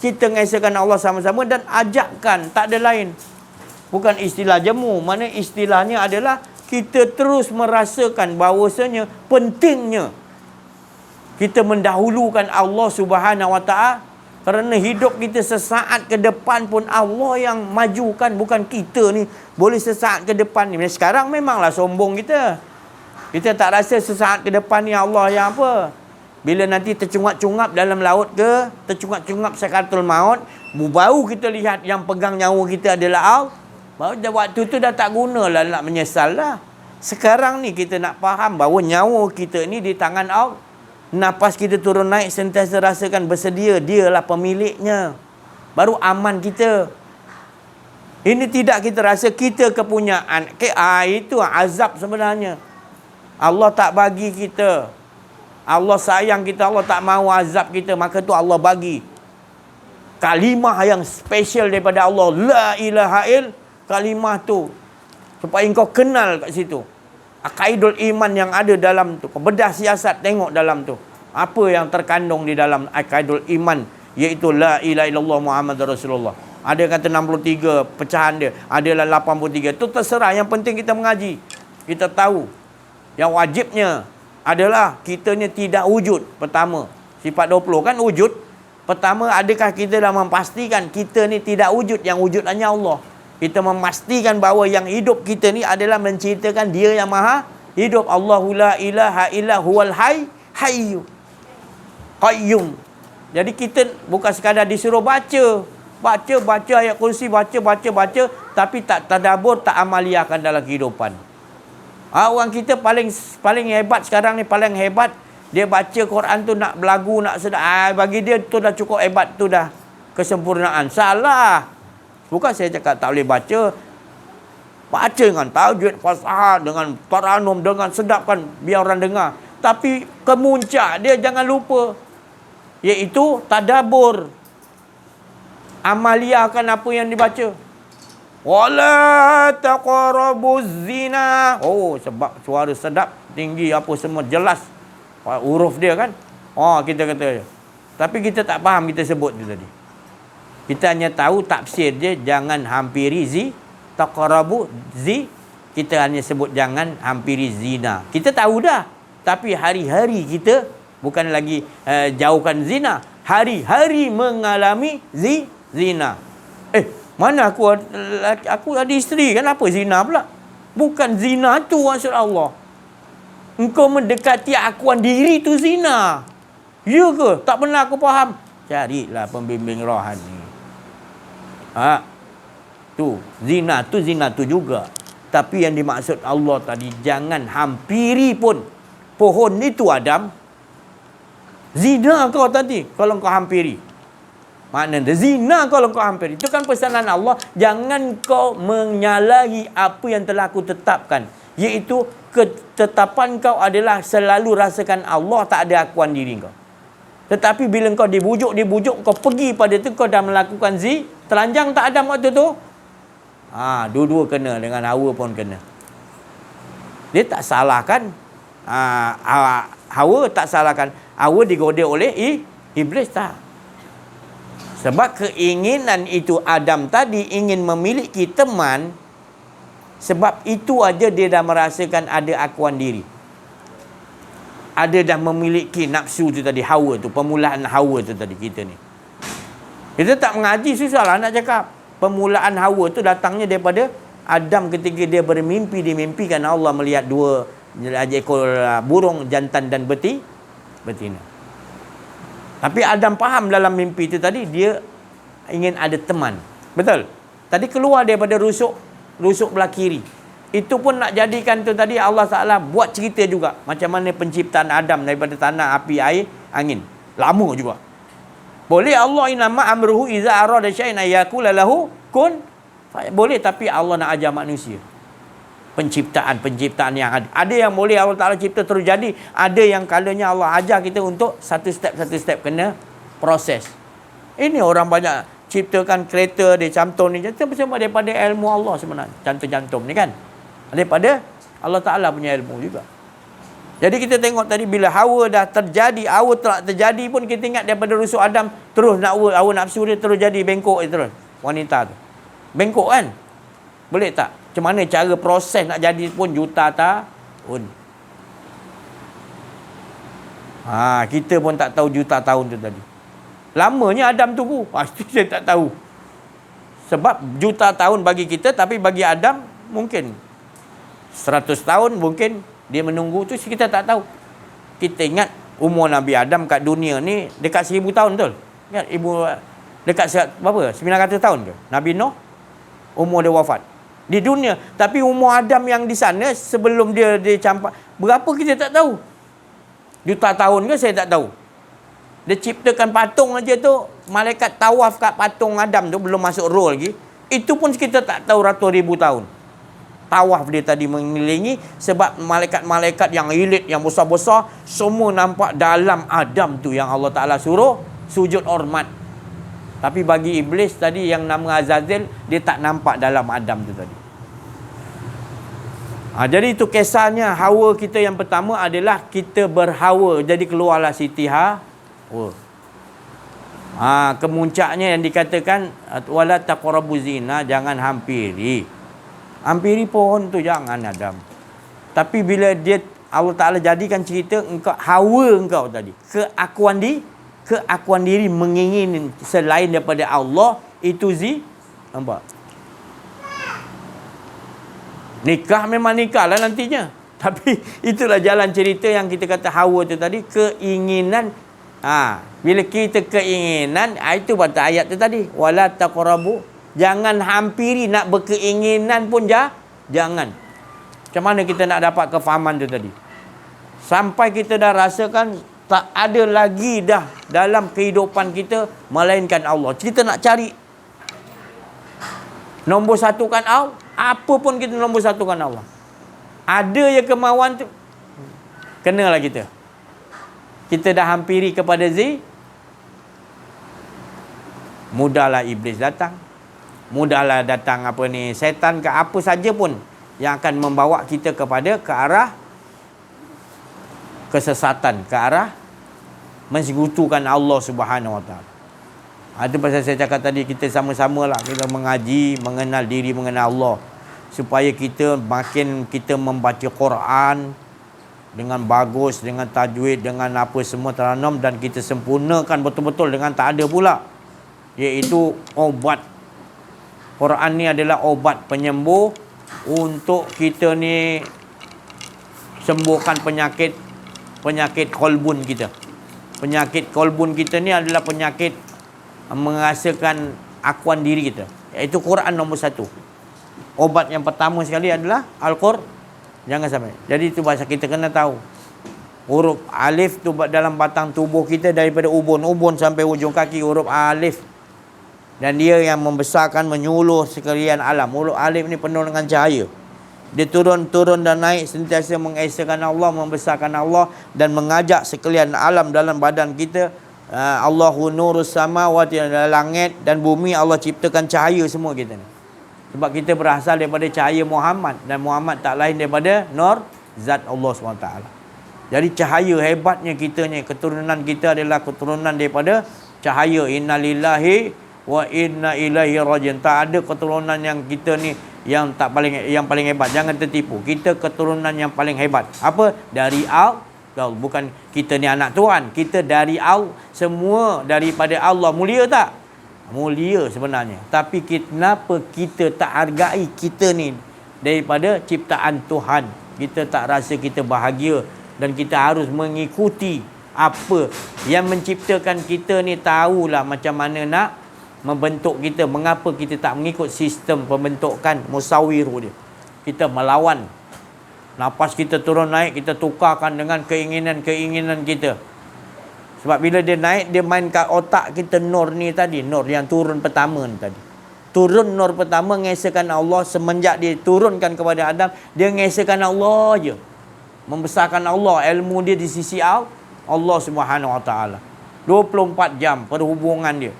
Kita mengesahkan Allah sama-sama dan ajakkan, tak ada lain. Bukan istilah jemu. Mana istilahnya adalah kita terus merasakan bahawasanya pentingnya kita mendahulukan Allah Subhanahu Wa Ta'ala, kerana hidup kita sesaat ke depan pun Allah yang majukan, bukan kita ni boleh sesaat ke depan ni. Sekarang memanglah sombong kita. Kita tak rasa sesaat ke depan ni Allah yang apa. Bila nanti tercungap-cungap dalam laut ke, tercungap-cungap sakaratul maut, baru kita lihat yang pegang nyawa kita adalah Allah. Baru waktu tu dah tak gunalah nak menyesal lah. Sekarang ni kita nak faham bahawa nyawa kita ni di tangan Allah. Nafas kita turun naik, sentiasa rasakan bersedia, dialah pemiliknya. Baru aman kita. Ini tidak kita rasa kita kepunyaan. Itu azab sebenarnya. Allah tak bagi kita. Allah sayang kita, Allah tak mahu azab kita, maka tu Allah bagi kalimah yang special daripada Allah, la ilaha il. Kalimah tu supaya engkau kenal kat situ akaidul iman yang ada dalam tu. Kau bedah siasat, tengok dalam tu apa yang terkandung di dalam akaidul iman, iaitu la ilaha illallah Muhammadur Rasulullah. Ada kata 63 pecahan dia, adalah 83. Itu terserah, yang penting kita mengaji. Kita tahu yang wajibnya adalah kita ni tidak wujud. Pertama, sifat 20 kan wujud. Pertama, adakah kita dah memastikan kita ni tidak wujud, yang wujud hanya Allah. Kita memastikan bahawa yang hidup kita ni adalah menceritakan Dia yang Maha hidup. Allahu la ilaha illa huwal hayyu qayyum. Jadi kita bukan sekadar disuruh baca ayat kursi, baca, tapi tak tadabbur, tak amaliahkan dalam kehidupan. Orang kita paling hebat sekarang ni, paling hebat, dia baca Quran tu nak berlagu, nak sedap. Bagi dia tu dah cukup hebat tu dah. kesempurnaan. Salah. Bukan saya cakap tak boleh baca. Baca dengan tajwid, fasaha, dengan taranum, dengan sedapkan biar orang dengar. Tapi kemuncak dia jangan lupa, iaitu tadabbur. Amaliakan apa yang dibaca. Wala taqrabuz zina. Oh, sebab suara sedap, tinggi, apa semua jelas huruf dia kan. Oh, kita kata. Tapi kita tak faham kita sebut tu tadi. Kita hanya tahu tafsir dia, jangan hampiri taqrabu kita hanya sebut jangan hampiri zina. Kita tahu dah. Tapi hari-hari kita bukan lagi jauhkan zina. Hari-hari mengalami zina. Mana aku ada isteri kan, apa zina pula? Bukan zina tu maksud Allah. Engkau mendekati akuan diri tu zina. Ya ke? Tak pernah aku faham. Carilah pembimbing rohani. Tu zina tu juga. Tapi yang dimaksud Allah tadi, jangan hampiri pun pohon itu Adam. Zina kau tadi kalau kau hampiri. Maknanya zina kalau kau hampiri. Itu kan pesanan Allah, jangan kau menyalahi apa yang telah aku tetapkan. Iaitu ketetapan kau adalah selalu rasakan Allah, tak ada akuan diri kau. Tetapi bila kau dibujuk, kau pergi pada tu, kau dah melakukan telanjang tak ada waktu tu. Dua-dua kena, dengan Hawa pun kena. Dia tak salahkan Hawa, tak salahkan Hawa digoda oleh iblis, tak. Sebab keinginan itu Adam tadi ingin memiliki teman, sebab itu aja dia dah merasakan ada akuan diri. Ada dah memiliki nafsu tu tadi, Hawa tu, permulaan Hawa tu tadi kita ni. Kita tak mengaji, susahlah nak cakap. Permulaan Hawa tu datangnya daripada Adam ketika dia bermimpi, dimimpikan Allah melihat dua ekor burung, jantan dan betina. Tapi Adam faham dalam mimpi itu tadi, dia ingin ada teman. Betul? Tadi keluar daripada rusuk belah kiri. Itu pun nak jadikan tu tadi Allah Ta'ala buat cerita juga. Macam mana penciptaan Adam daripada tanah, api, air, angin. Lama juga. Boleh Allah inama amruhu iza arada syai'an ayakula lahu kun. Boleh, tapi Allah nak ajar manusia. Penciptaan yang ada. Ada yang boleh Allah Ta'ala cipta terus jadi. Ada yang kalanya Allah ajar kita untuk satu step kena proses. Ini orang banyak ciptakan kereta, dia cantum ni. Cantum bersama daripada ilmu Allah sebenarnya. Cantum-cantum ni kan. Daripada Allah Ta'ala punya ilmu juga. Jadi kita tengok tadi bila Hawa dah terjadi, Hawa telah terjadi pun kita ingat daripada rusuk Adam, terus Hawa nafsu dia terus jadi bengkok terus. Wanita tu. Bengkok kan? Boleh tak? Macam mana cara proses nak jadi pun juta tahun. Kita pun tak tahu juta tahun tu tadi. Lamanya Adam tunggu. Itu saya tak tahu. Sebab juta tahun bagi kita, tapi bagi Adam mungkin 100 tahun mungkin dia menunggu tu, kita tak tahu. Kita ingat umur Nabi Adam kat dunia ni dekat 1000 tahun betul? Ingat dekat berapa? 900 tahun ke? Nabi Nuh umur dia wafat di dunia, tapi umur Adam yang di sana sebelum dia campak berapa kita tak tahu. Juta tahun ke saya tak tahu. Dia ciptakan patung aja tu, malaikat tawaf kat patung Adam tu belum masuk roh lagi. Itu pun kita tak tahu ratus ribu tahun. Tawaf dia tadi mengelilingi, sebab malaikat-malaikat yang elit, yang besar-besar semua nampak dalam Adam tu yang Allah Ta'ala suruh sujud hormat. Tapi bagi iblis tadi yang nama Azazel, dia tak nampak dalam Adam tu tadi. Jadi itu kisahnya Hawa kita yang pertama adalah kita berhawa. Jadi keluarlah Siti Hawa. Kemuncaknya yang dikatakan wala taqrabu zina, jangan hampiri. Hampiri pohon tu jangan Adam. Tapi bila dia Allah Ta'ala jadikan cerita engkau hawa engkau tadi, keakuan diri mengingini selain daripada Allah, itu nampak? Nikah memang nikah lah nantinya. Tapi itulah jalan cerita yang kita kata hawa tu tadi, keinginan. Bila kita keinginan, itu baca ayat tu tadi, wala taqrabu, jangan hampiri, nak berkeinginan pun jangan. Macam mana kita nak dapat kefahaman tu tadi? Sampai kita dah rasakan Tak ada lagi dah dalam kehidupan kita melainkan Allah. Kita nak cari nombor satukan Allah, apa pun kita nombor satukan Allah. Ada je kemauan tu, kenalah kita. Kita dah hampiri kepada mudahlah iblis datang. Mudahlah datang setan ke apa saja pun yang akan membawa kita kepada ke arah kesesatan, ke arah mensekutukan Allah Subhanahu Wa Taala. Itu pasal saya cakap tadi, kita sama-sama lah kita mengaji, mengenal diri, mengenal Allah, supaya kita makin kita membaca Quran dengan bagus, dengan tajwid, dengan apa semua teranam, dan kita sempurnakan betul-betul dengan tak ada pula, iaitu obat. Quran ni adalah obat penyembuh untuk kita ni sembuhkan penyakit kolbun kita. Penyakit kolbun kita ni adalah penyakit merasakan akuan diri kita, iaitu Quran nombor satu. Obat yang pertama sekali adalah Al-Quran. Jangan sampai. Jadi itu bahasa kita kena tahu. Huruf alif tu dalam batang tubuh kita, daripada ubun sampai ujung kaki, huruf alif. Dan dia yang membesarkan, menyuluh sekalian alam. Huruf alif ni penuh dengan cahaya. Dia turun dan naik, sentiasa mengesakan Allah, membesarkan Allah, dan mengajak sekalian alam dalam badan kita. Allahu nurus samawati, langit dan bumi Allah ciptakan cahaya semua kita ni. Sebab kita berasal daripada cahaya Muhammad, dan Muhammad tak lain daripada nur zat Allah SWT. Jadi cahaya hebatnya kita ni, keturunan kita adalah keturunan daripada cahaya. Innalillahi wa inna ilaihi rajiun. Tak ada keturunan yang kita ni yang paling hebat. Jangan tertipu. Kita keturunan yang paling hebat. Apa? Dari Allah. Bukan kita ni anak Tuhan. Kita dari Allah. Semua daripada Allah. Mulia tak? Mulia sebenarnya. Tapi kenapa kita tak hargai kita ni daripada ciptaan Tuhan? Kita tak rasa kita bahagia, dan kita harus mengikuti apa yang menciptakan kita ni. Tahulah macam mana nak membentuk kita. Mengapa kita tak mengikut sistem pembentukan musawiru dia? Kita melawan. Nafas kita turun naik, kita tukarkan dengan keinginan kita. Sebab bila dia naik, dia main kat otak kita nur ni tadi. Nur yang turun pertama ni tadi. Turun nur pertama, mengesahkan Allah. Semenjak dia turunkan kepada Adam, dia mengesahkan Allah je. Membesarkan Allah. Ilmu dia di sisi Allah Subhanahu Wa Taala. 24 jam perhubungan dia.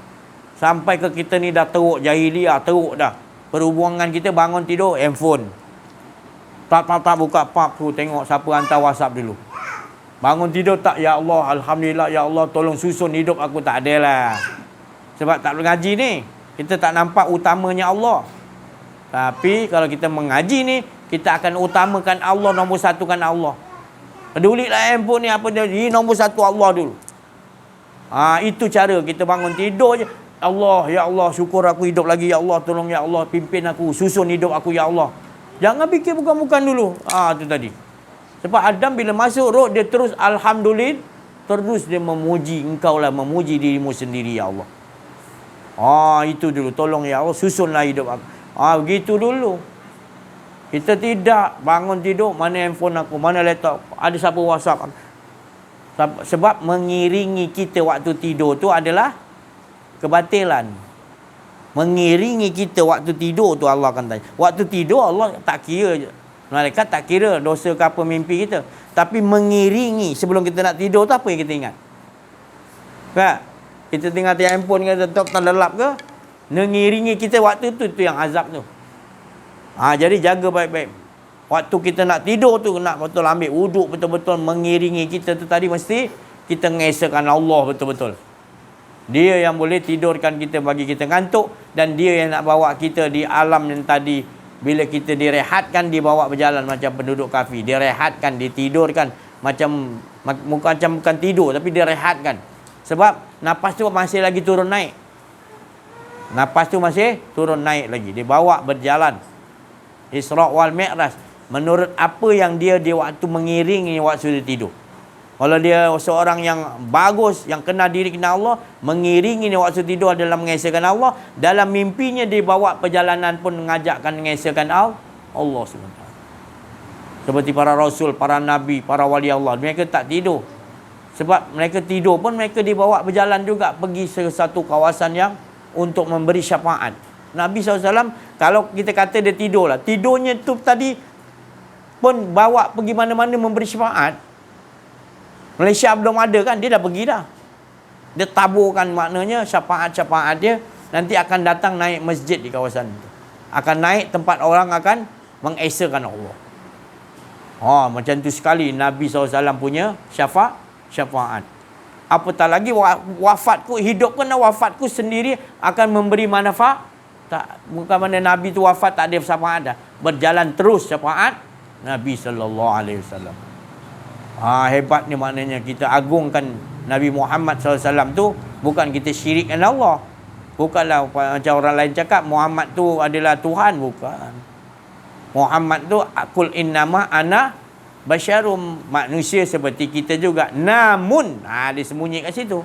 Sampai ke kita ni dah teruk jahiliah, teruk dah. Perhubungan kita bangun tidur, handphone. Tak buka pap tu, tengok siapa hantar WhatsApp dulu. Bangun tidur tak, ya Allah, Alhamdulillah, ya Allah, tolong susun hidup aku. Tak ada lah. Sebab tak mengaji ni, kita tak nampak utamanya Allah. Tapi kalau kita mengaji ni, kita akan utamakan Allah, nombor satukan Allah. Pedulilah handphone ni, apa dia, nombor satu Allah dulu. Itu cara kita bangun tidur je. Allah, ya Allah, syukur aku hidup lagi, ya Allah, tolong ya Allah, pimpin aku, susun hidup aku, ya Allah. Jangan fikir bukan-bukan dulu. Itu tadi. Sebab Adam bila masuk roh, dia terus Alhamdulillah, terus dia memuji engkau lah, memuji dirimu sendiri, ya Allah. Itu dulu, tolong ya Allah, susunlah hidup aku. Begitu dulu. Kita tidak bangun tidur, mana handphone aku, mana laptop, ada siapa WhatsApp. Sebab mengiringi kita waktu tidur tu adalah kebatilan. Mengiringi kita waktu tidur tu, Allah akan tanya. Waktu tidur Allah tak kira, malaikat tak kira dosa ke apa mimpi kita. Tapi mengiringi sebelum kita nak tidur tu, apa yang kita ingat? Tak? Kita tinggal tiap handphone ke, laptop terlelap ke, mengiringi kita waktu tu yang azab tu. Jadi jaga baik-baik. Waktu kita nak tidur tu, nak betul ambil wuduk betul-betul, mengiringi kita tu tadi, mesti kita mengesahkan Allah betul-betul. Dia yang boleh tidurkan kita bagi kita ngantuk, dan dia yang nak bawa kita di alam yang tadi. Bila kita direhatkan, dibawa berjalan macam penduduk kafir. Direhatkan, ditidurkan macam bukan tidur, tapi direhatkan. Sebab nafas tu masih lagi turun naik. Nafas tu masih turun naik lagi. Dibawa berjalan. Isra wal Mi'raj. Menurut apa yang dia waktu mengiringi waktu dia tidur. Kalau dia seorang yang bagus, yang kenal diri, kenal Allah, mengiringi waktu tidur adalah mengesahkan Allah. Dalam mimpinya dia bawa perjalanan pun mengajakkan mengesahkan Allah SWT. Seperti para rasul, para nabi, para wali Allah. Mereka tak tidur. Sebab mereka tidur pun mereka dibawa berjalan juga pergi ke satu kawasan yang untuk memberi syafaat. Nabi SAW, kalau kita kata dia tidur lah, tidurnya tu tadi pun bawa pergi mana-mana memberi syafaat. Malaysia belum ada kan, dia dah pergi dah. Dia taburkan, maknanya syafaat-syafaat dia nanti akan datang naik masjid di kawasan itu. Akan naik tempat orang akan mengesakan Allah. Macam tu sekali Nabi SAW punya syafaat. Apatah lagi wafatku, hidup kena wafatku sendiri akan memberi manfaat. Tak, bukan mana Nabi tu wafat tak ada syafaat dah. Berjalan terus syafaat Nabi SAW. Hebat ni, maknanya kita agungkan Nabi Muhammad SAW tu, bukan kita syirikkan Allah. Bukanlah macam orang lain cakap Muhammad tu adalah Tuhan, bukan. Muhammad tu qul innama ana basyarum, manusia seperti kita juga. Namun dia sembunyi kat situ.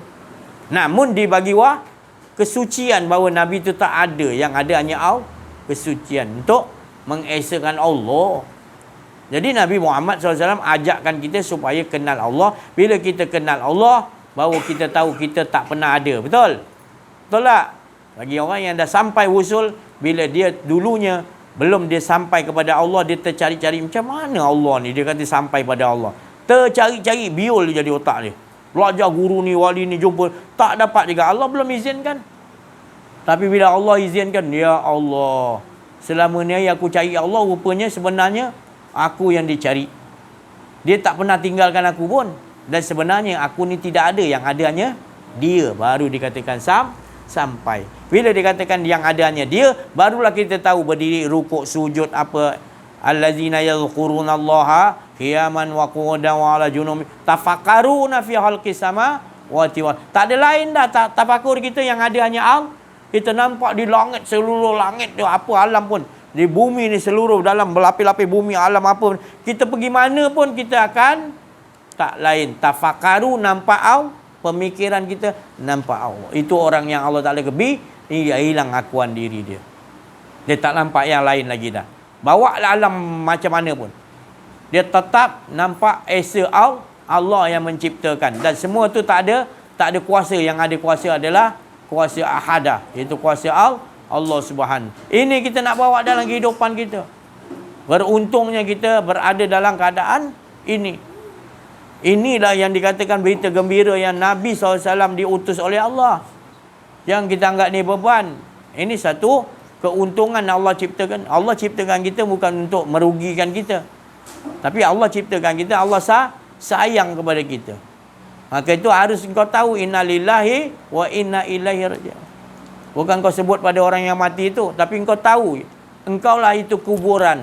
Namun dibagi kesucian, bahawa Nabi tu tak ada, yang ada hanya kesucian untuk mengesakan Allah. Jadi Nabi Muhammad SAW ajakkan kita supaya kenal Allah. Bila kita kenal Allah, baru kita tahu kita tak pernah ada. Betul? Betul tak? Bagi orang yang dah sampai wusul, bila dia dulunya belum dia sampai kepada Allah, dia tercari-cari macam mana Allah ni. Dia kata sampai pada Allah. Tercari-cari, biol jadi otak dia. Belajar guru ni, wali ni, jumpa. Tak dapat juga. Allah belum izinkan. Tapi bila Allah izinkan, ya Allah, selama ni aku cari Allah, rupanya sebenarnya aku yang dicari. Dia tak pernah tinggalkan aku pun. Dan sebenarnya aku ni tidak ada, yang ada hanya dia. Baru dikatakan sampai. Bila dikatakan yang ada hanya dia, barulah kita tahu berdiri, rukuk, sujud, apa. Allazina yadhkurunallaha qiyaman wa qu'udan wa ala junub tafakkaruna fi khalqis samawati wal. Tak ada lain dah tafakur kita, yang ada hanya Allah. Kita nampak di langit, seluruh langit tu, apa alam pun. Di bumi ni seluruh, dalam berlapis-lapis bumi, alam apa pun. Kita pergi mana pun kita akan tak lain. Tafakaru, nampak Allah. Pemikiran kita nampak Allah. Itu orang yang Allah Ta'ala dia hilang akuan diri dia. Dia tak nampak yang lain lagi dah. Bawa lah alam macam mana pun, dia tetap nampak esa Allah yang menciptakan. Dan semua tu tak ada kuasa. Yang ada kuasa adalah kuasa ahadah, iaitu kuasa Allah Subhanahu. Ini kita nak bawa dalam kehidupan kita. Beruntungnya kita berada dalam keadaan ini. Inilah yang dikatakan berita gembira yang Nabi SAW diutus oleh Allah. Yang kita anggap ni beban. Ini satu keuntungan Allah ciptakan. Allah ciptakan kita bukan untuk merugikan kita. Tapi Allah ciptakan kita, Allah sayang kepada kita. Maka itu harus engkau tahu, inna lillahi wa inna ilaihi raji'un. Bukan kau sebut pada orang yang mati itu, tapi engkau tahu, engkaulah itu kuburan.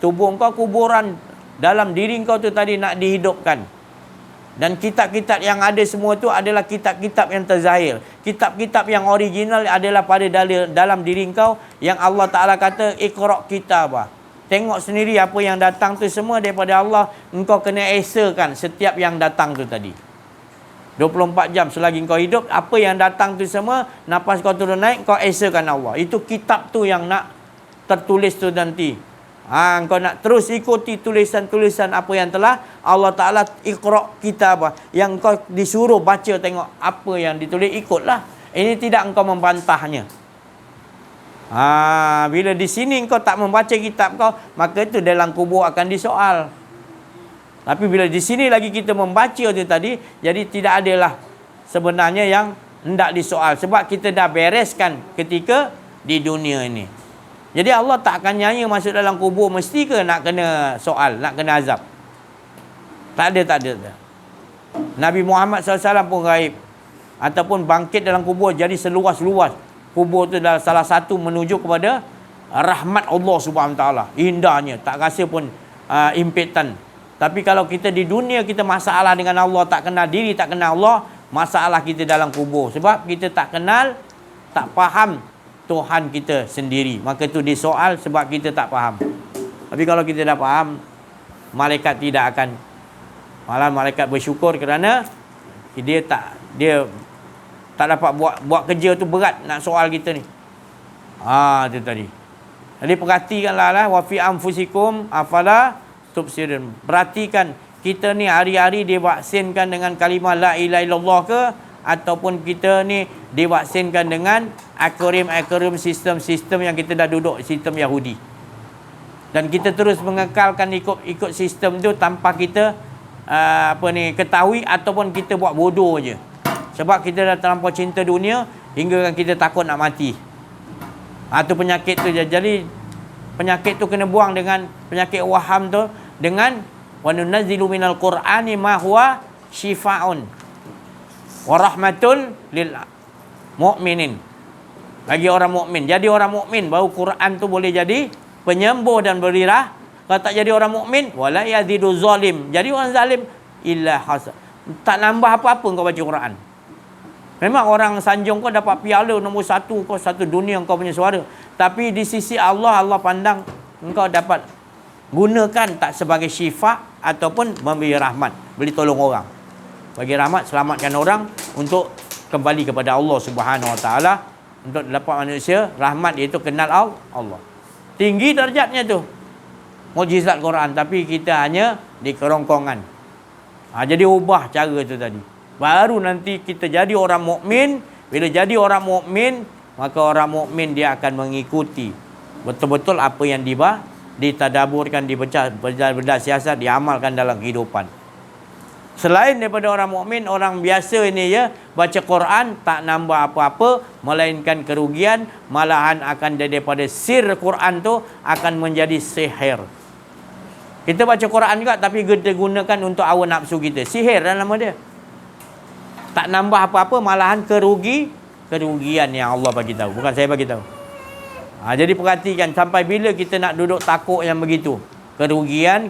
Tubuh engkau kuburan. Dalam diri engkau tu tadi nak dihidupkan. Dan kitab-kitab yang ada semua tu adalah kitab-kitab yang terzahir. Kitab-kitab yang original adalah pada dalam diri engkau, yang Allah Ta'ala kata, iqra' kitabah. Tengok sendiri apa yang datang tu semua daripada Allah. Engkau kena esakan setiap yang datang tu tadi. 24 jam selagi kau hidup, apa yang datang tu semua, nafas kau turun naik, kau esakan Allah. Itu kitab tu yang nak tertulis tu nanti. Kau nak terus ikuti tulisan-tulisan apa yang telah Allah Ta'ala iqra' kitabah. Yang kau disuruh baca, tengok apa yang ditulis, ikutlah. Ini tidak engkau membantahnya. Bila di sini engkau tak membaca kitab kau, maka itu dalam kubur akan disoal. Tapi bila di sini lagi kita membaca tu tadi, jadi tidak adalah sebenarnya yang hendak disoal. Sebab kita dah bereskan ketika di dunia ini. Jadi Allah tak akan nyaya masuk dalam kubur mesti ke nak kena soal, nak kena azab. Tak ada. Nabi Muhammad SAW pun gaib. Ataupun bangkit dalam kubur jadi seluas-luas. Kubur tu adalah salah satu menuju kepada rahmat Allah Subhanahu Taala. Indahnya, tak rasa pun impitan. Tapi kalau kita di dunia kita masalah dengan Allah, tak kenal diri, tak kenal Allah, masalah kita dalam kubur. Sebab kita tak kenal, tak faham Tuhan kita sendiri. Maka itu disoal sebab kita tak faham. Tapi kalau kita dah faham, malaikat tidak akan. Malah malaikat bersyukur kerana dia tak dapat buat kerja tu berat nak soal kita ni. Itu tadi. Jadi perhatikanlah wa fi anfusikum afala tubsirun. Perhatikan kita ni hari-hari divaksinkan dengan kalimah la ilaha illallah ke, ataupun kita ni divaksinkan dengan akuarium sistem-sistem yang kita dah duduk sistem Yahudi. Dan kita terus mengekalkan ikut sistem tu tanpa kita ketahui, ataupun kita buat bodoh je. Sebab kita dah terlampau cinta dunia hingga kita takut nak mati. Itu penyakit tu. Jadi penyakit tu kena buang dengan penyakit waham tu dengan wa nunazzilu minal qur'ani ma huwa syifaa'un wa rahmatul lil mu'minin. Bagi orang mukmin. Jadi orang mukmin baru Quran tu boleh jadi penyembuh dan berirah. Kalau tak jadi orang mukmin, wala yazidu zalim. Jadi orang zalim illa hasad. Tak nambah apa-apa kau baca Quran. Memang orang sanjung kau dapat piala nombor 1, kau satu dunia kau punya suara. Tapi di sisi Allah, Allah pandang engkau dapat gunakan tak sebagai syifa ataupun memberi rahmat, beri tolong orang. Bagi rahmat, selamatkan orang untuk kembali kepada Allah Subhanahu Wa Taala, untuk dapat manusia rahmat, iaitu kenal Allah. Tinggi darjatnya tu. Mukjizat Quran, tapi kita hanya di kerongkongan. Jadi ubah cara tu tadi. Baru nanti kita jadi orang mukmin. Bila jadi orang mukmin, maka orang mukmin dia akan mengikuti betul-betul apa yang ditadaburkan, dibaca, benda siasat, diamalkan dalam kehidupan. Selain daripada orang mukmin, orang biasa ini ya, baca Quran tak nambah apa-apa, melainkan kerugian, malahan akan daripada sir Quran tu akan menjadi sihir. Kita baca Quran juga tapi kita gunakan untuk hawa nafsu kita. Sihir dalam nama dia. Tak nambah apa-apa, malahan kerugian yang Allah bagi tahu, bukan saya bagi tahu. Jadi perhatikan sampai bila kita nak duduk takut yang begitu. Kerugian.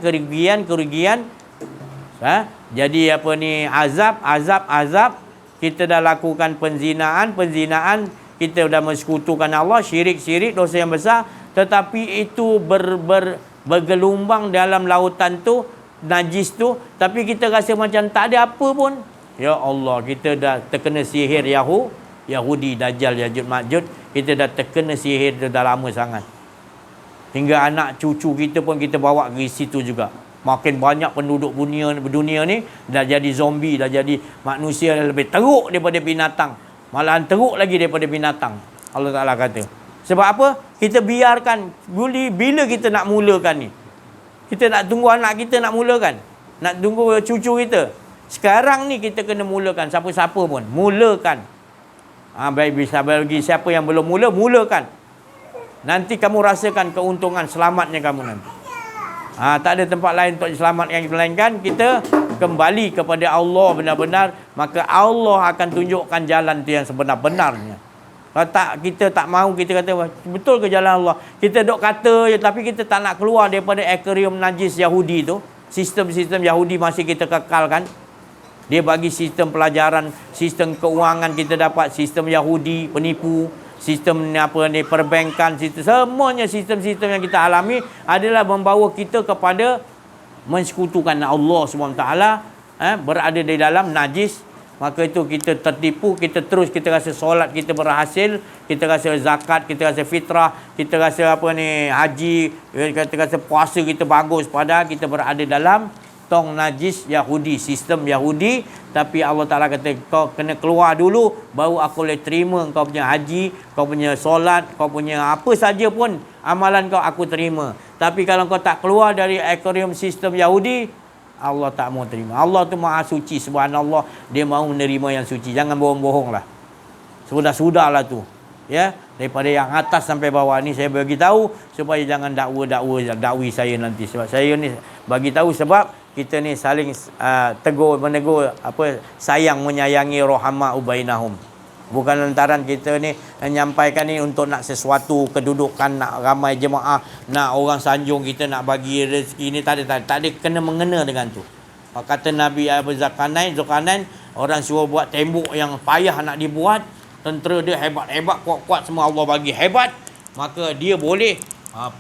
Jadi azab. Kita dah lakukan penzinaan, kita dah mensekutukan Allah, syirik, dosa yang besar, tetapi itu bergelombang dalam lautan tu, najis tu, tapi kita rasa macam tak ada apa pun. Ya Allah, kita dah terkena sihir Yahudi, Dajjal, Yajud, Majud. Kita dah terkena sihir tu dah lama sangat. Hingga anak cucu kita pun kita bawa ke situ juga. Makin banyak penduduk dunia ni dah jadi zombie, dah jadi manusia yang lebih teruk daripada binatang. Malahan teruk lagi daripada binatang. Allah Ta'ala kata. Sebab apa? Kita biarkan. Bila kita nak mulakan ni? Kita nak tunggu anak kita nak mulakan? Nak tunggu cucu kita? Sekarang ni kita kena mulakan. Siapa-siapa pun. Mulakan. Bagi siapa yang belum mulakan. Nanti kamu rasakan keuntungan, selamatnya kamu nanti. Tak ada tempat lain untuk diselamatkan, melainkan kita kembali kepada Allah benar-benar, maka Allah akan tunjukkan jalan tu yang sebenar-benarnya. Kalau kita tak mahu, kita kata betul ke jalan Allah? Kita duk kata je, tapi kita tak nak keluar daripada akuarium najis Yahudi tu. Sistem-sistem Yahudi masih kita kekalkan. Dia bagi sistem pelajaran, sistem keuangan kita dapat, sistem Yahudi, penipu, sistem perbankan, semuanya sistem-sistem yang kita alami adalah membawa kita kepada mensekutukan Allah SWT, berada di dalam najis. Maka itu kita tertipu, kita rasa solat kita berhasil, kita rasa zakat, kita rasa fitrah, kita rasa haji, kita rasa puasa kita bagus, padahal kita berada dalam tong najis Yahudi, sistem Yahudi. Tapi Allah Ta'ala kata kau kena keluar dulu, baru aku boleh terima kau punya haji, kau punya solat, kau punya apa saja pun amalan kau aku terima. Tapi kalau kau tak keluar dari akuarium sistem Yahudi, Allah tak mau terima. Allah tu maha suci, subhanallah, dia mahu menerima yang suci. Jangan bohong-bohong lah. Sudah-sudahlah tu. Ya, daripada yang atas sampai bawah ni saya bagi tahu supaya jangan dakwi saya nanti. Sebab saya ni bagi tahu sebab kita ni saling menegur sayang menyayangi rahama ubainahum. Bukan lantaran kita ni menyampaikan ni untuk nak sesuatu kedudukan, nak ramai jemaah, nak orang sanjung kita, nak bagi rezeki ni, tak ada kena mengena dengan tu. Kata Nabi Zulkarnain, orang suruh buat tembok yang payah nak dibuat, tentera dia hebat-hebat, kuat-kuat, semua Allah bagi hebat, maka dia boleh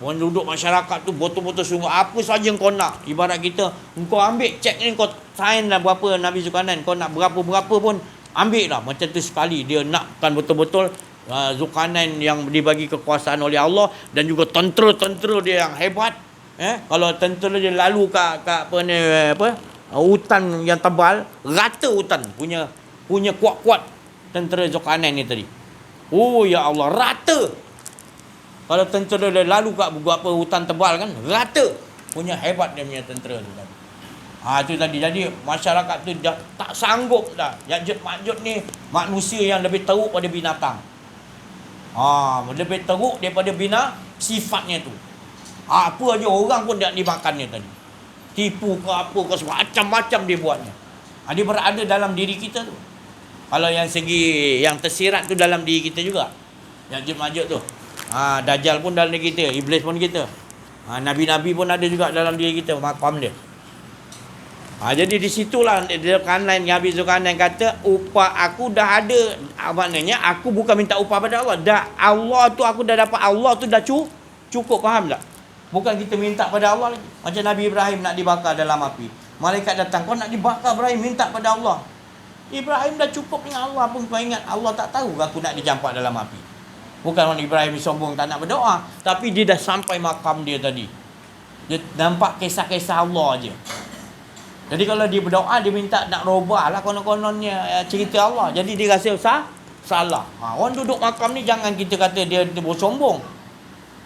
penduduk masyarakat tu betul-betul sungguh apa saja kau nak. Ibarat kita, kau ambil cek ni, kau sign lah berapa Nabi Zulkarnain, kau nak berapa-berapa pun ambil lah. Macam tu sekali dia nakkan betul-betul Zulkarnain yang dibagi kekuasaan oleh Allah, dan juga tentera-tentera dia yang hebat. Kalau tentera dia lalu kat hutan yang tebal, rata hutan punya kuat-kuat tentera Zulkarnain ni tadi. Oh ya Allah, rata. Kalau tentera dia lalu kat buat apa hutan tebal kan, rata. Punya hebat dia punya tentera tu tadi. Itu tadi. Jadi masyarakat tu dah tak sanggup dah. Ya'juj Ma'juj ni manusia yang lebih teruk pada binatang. Lebih teruk daripada sifatnya tu. Apa aja orang pun tak dimakannya tadi. Tipu ke apa ke, macam-macam dia buatnya. Dia berada dalam diri kita tu. Kalau yang segi yang tersirat tu dalam diri kita juga. Ya'juj Ma'juj tu. Dajjal pun dalam diri kita, iblis pun kita. Nabi-nabi pun ada juga dalam diri kita, makam dia. Jadi di situlah Zulkarnain, Nabi Zulkarnain kata, upah aku dah ada. Maknanya aku bukan minta upah pada Allah. Allah tu aku dah dapat, Allah tu dah cukup, faham tak? Bukan kita minta pada Allah lagi. Macam Nabi Ibrahim nak dibakar dalam api. Malaikat datang, kau nak dibakar Ibrahim, minta pada Allah. Ibrahim dah cukup dengan Allah pun, kau ingat Allah tak tahu aku nak dijampak dalam api. Bukan orang Ibrahim sombong tak nak berdoa, tapi dia dah sampai makam dia tadi. Dia nampak kisah-kisah Allah aja. Jadi kalau dia berdoa, dia minta nak robah lah konon-kononnya cerita Allah. Jadi dia rasa salah. Orang duduk makam ni jangan kita kata dia bersombong.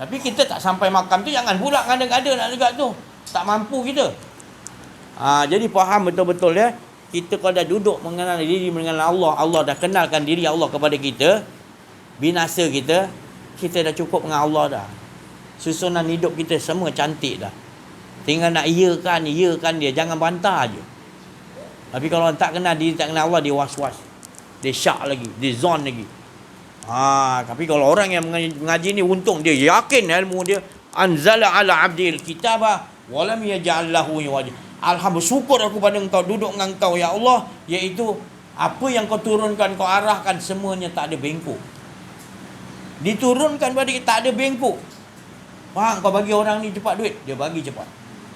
Tapi kita tak sampai makam tu, jangan pula ngada-ngada nak dekat tu. Tak mampu kita. Jadi faham betul-betul ya. Kita kalau dah duduk mengenal diri, mengenal Allah, Allah dah kenalkan diri Allah kepada kita, binasa kita dah cukup dengan Allah dah. Susunan hidup kita semua cantik dah. Tinggal nak iyakan dia, jangan bantah aja. Tapi kalau orang tak kenal diri, tak kenal Allah, dia was-was. Dia syak lagi, dia zon lagi. Tapi kalau orang yang mengaji ni untung dia yakin ilmu dia, anzala ala abdil kitaba wa lam yaj'al lahu iwaja. Alhamdulillah, syukur aku pada engkau, duduk dengan engkau ya Allah, iaitu apa yang kau turunkan, kau arahkan semuanya tak ada bengkok. Diturunkan pada kita tak ada bengkok. Faham? Kau bagi orang ni cepat duit, dia bagi cepat.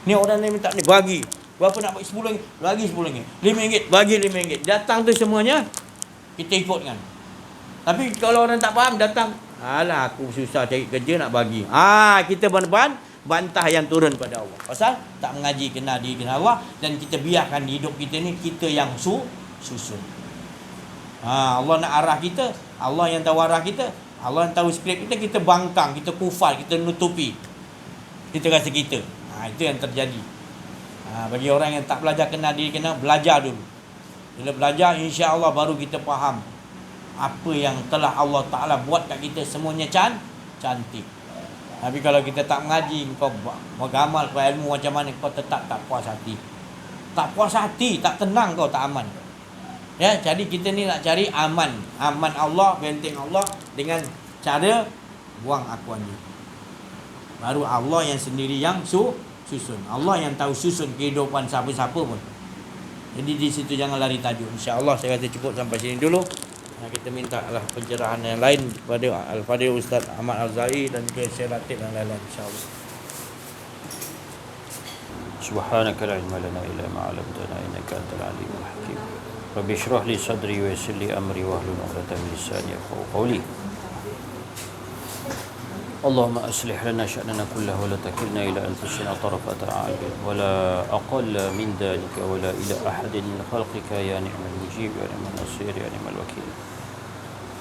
Ni orang ni minta ni, bagi. Berapa nak bagi? RM10, bagi RM10. RM5, bagi RM5. Datang tu semuanya kita ikutkan. Tapi kalau orang tak faham, datang, alah aku susah cari kerja nak bagi. Kita bantah yang turun pada Allah. Pasal tak mengaji kenal diri, kenal Allah, dan kita biarkan hidup kita ni kita yang susun. Allah nak arah kita, Allah yang tahu arah kita, Allah yang tahu skrip kita, kita bangkang, kita kufar, kita nutupi. Kita rasa kita. Itu yang terjadi. Bagi orang yang tak belajar kenal diri, kena belajar dulu. Bila belajar, insya-Allah baru kita faham apa yang telah Allah Ta'ala buat kat kita, semuanya cantik. Tapi kalau kita tak mengaji, kau beramal, kau ilmu macam mana, kau tetap tak puas hati. Tak puas hati, tak tenang, kau tak aman. Ya, jadi kita ni nak cari aman. Aman Allah, benteng Allah dengan cara buang akuan dia. Baru Allah yang sendiri yang susun. Allah yang tahu susun kehidupan siapa-siapa pun. Jadi di situ jangan lari tajuk. InsyaAllah saya rasa cukup sampai sini dulu. Kita minta lah pencerahan yang lain kepada Al-Fadhil Ustaz Ahmad Al-Zahir dan ke Syekh Latif dan lain-lain, insyaAllah. Subhanaka la ilma lana illa ma 'allamtana innaka antal alimul hakim. Rabbi shrah li sadri wa yassir li amri wahlul 'uqdatam min lisani yafqahu qawli. Allahumma aslih lana sya'nana kullahu wa la takilna ila anfusina tarafata 'ain wa la aqalla min dhalika wa la ila ahadin min khalqika ya ni'mal mujib ya ni'mal nasir ya ni'mal wakil.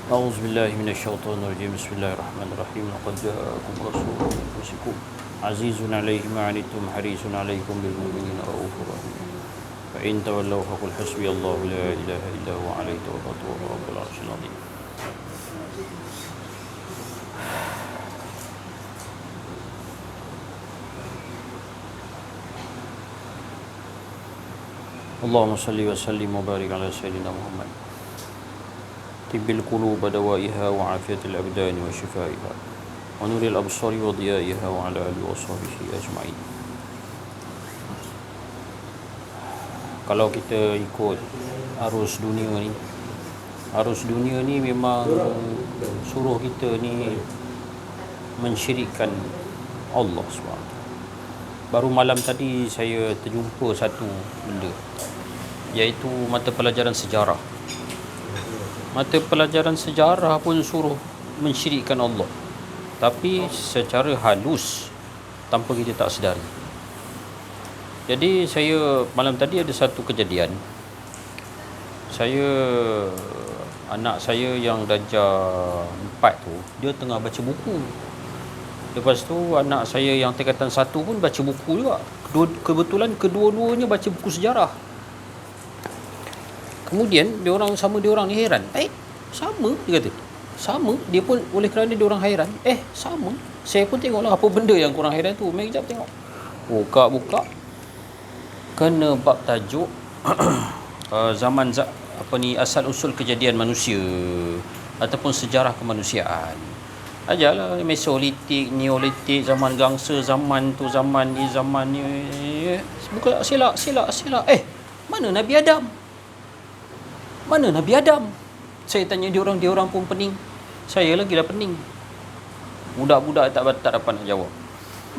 A'udzu billahi minasyaitonir rajim. Bismillahirrahmanirrahim. Laqad ja'akum rasulun min anfusikum azizun 'alaihi ma 'anittum harisun 'alaikum bil mu'minina raufur rahim. Fa in tawallaw faqul hasbiyallahu la ilaha illa huwa 'alaihi tawakkaltu wa huwa rabbul 'arsyil 'azim. Allahumma salli wa sallim wa barik ala sayyidina Muhammad. Tibbil qulub dawaiha wa afiyatil abdan wa shifaiha wa nuril absari wa diyaiha wa ala alihi wa sahbihi ajma'in. Kalau kita ikut arus dunia ni memang suruh kita ni mensyirikkan Allah SWT. Baru malam tadi saya terjumpa satu benda, iaitu mata pelajaran sejarah. Mata pelajaran sejarah pun suruh mensyirikkan Allah, tapi secara halus, tanpa kita tak sedari. Jadi saya malam tadi ada satu kejadian. Anak saya yang darjah 4 tu, dia tengah baca buku. Lepas tu anak saya yang tingkatan 1 pun baca buku juga. Kebetulan kedua-duanya baca buku sejarah. Kemudian dia orang ni heran. Sama dia kata. Sama, dia pun oleh kerana dia orang hairan. Sama. Saya pun tengoklah apa benda yang kurang hairan tu. Mari kejap tengok. Buka. Kena bab tajuk asal usul kejadian manusia ataupun sejarah kemanusiaan. Ajalah Mesolitik, Neolitik, zaman gangsa, zaman tu, zaman ni. Buka silap. Mana Nabi Adam? Saya tanya dia orang pun pening. Saya lagi dah pening. Budak-budak tak dapat nak jawab.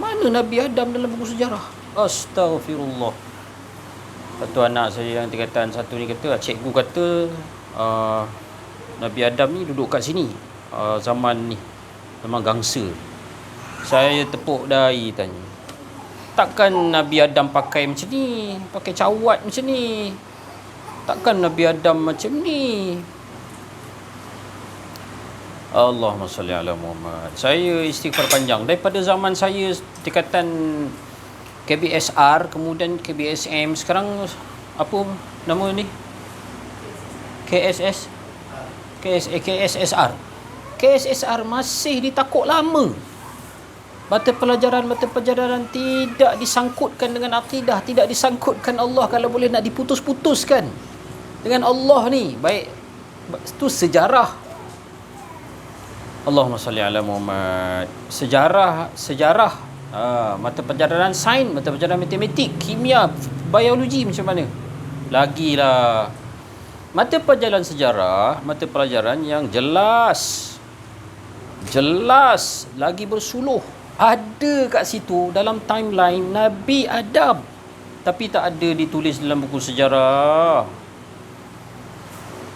Mana Nabi Adam dalam buku sejarah? Astaghfirullah. Satu anak saya yang tingkatan 1 ni kata, cikgu kata Nabi Adam ni duduk kat sini zaman gangsa. Saya tepuk dahi tanya, takkan Nabi Adam pakai macam ni, pakai cawat macam ni? Takkan Nabi Adam macam ni? Allahumma salli ala Muhammad. Saya istighfar panjang daripada zaman saya tingkatan KBSR, kemudian KBSM, sekarang apa nama ni? KSSR. KSSR masih ditakut lama. Mata pelajaran tidak disangkutkan dengan akidah, tidak disangkutkan Allah, kalau boleh nak diputus-putuskan dengan Allah ni. Baik, itu sejarah. Allahumma salli ala Muhammad. Sejarah, mata pelajaran sains, mata pelajaran matematik, kimia, biologi macam mana? Lagilah. Mata pelajaran sejarah, mata pelajaran yang jelas, lagi bersuluh. Ada kat situ dalam timeline Nabi Adam, tapi tak ada ditulis dalam buku sejarah.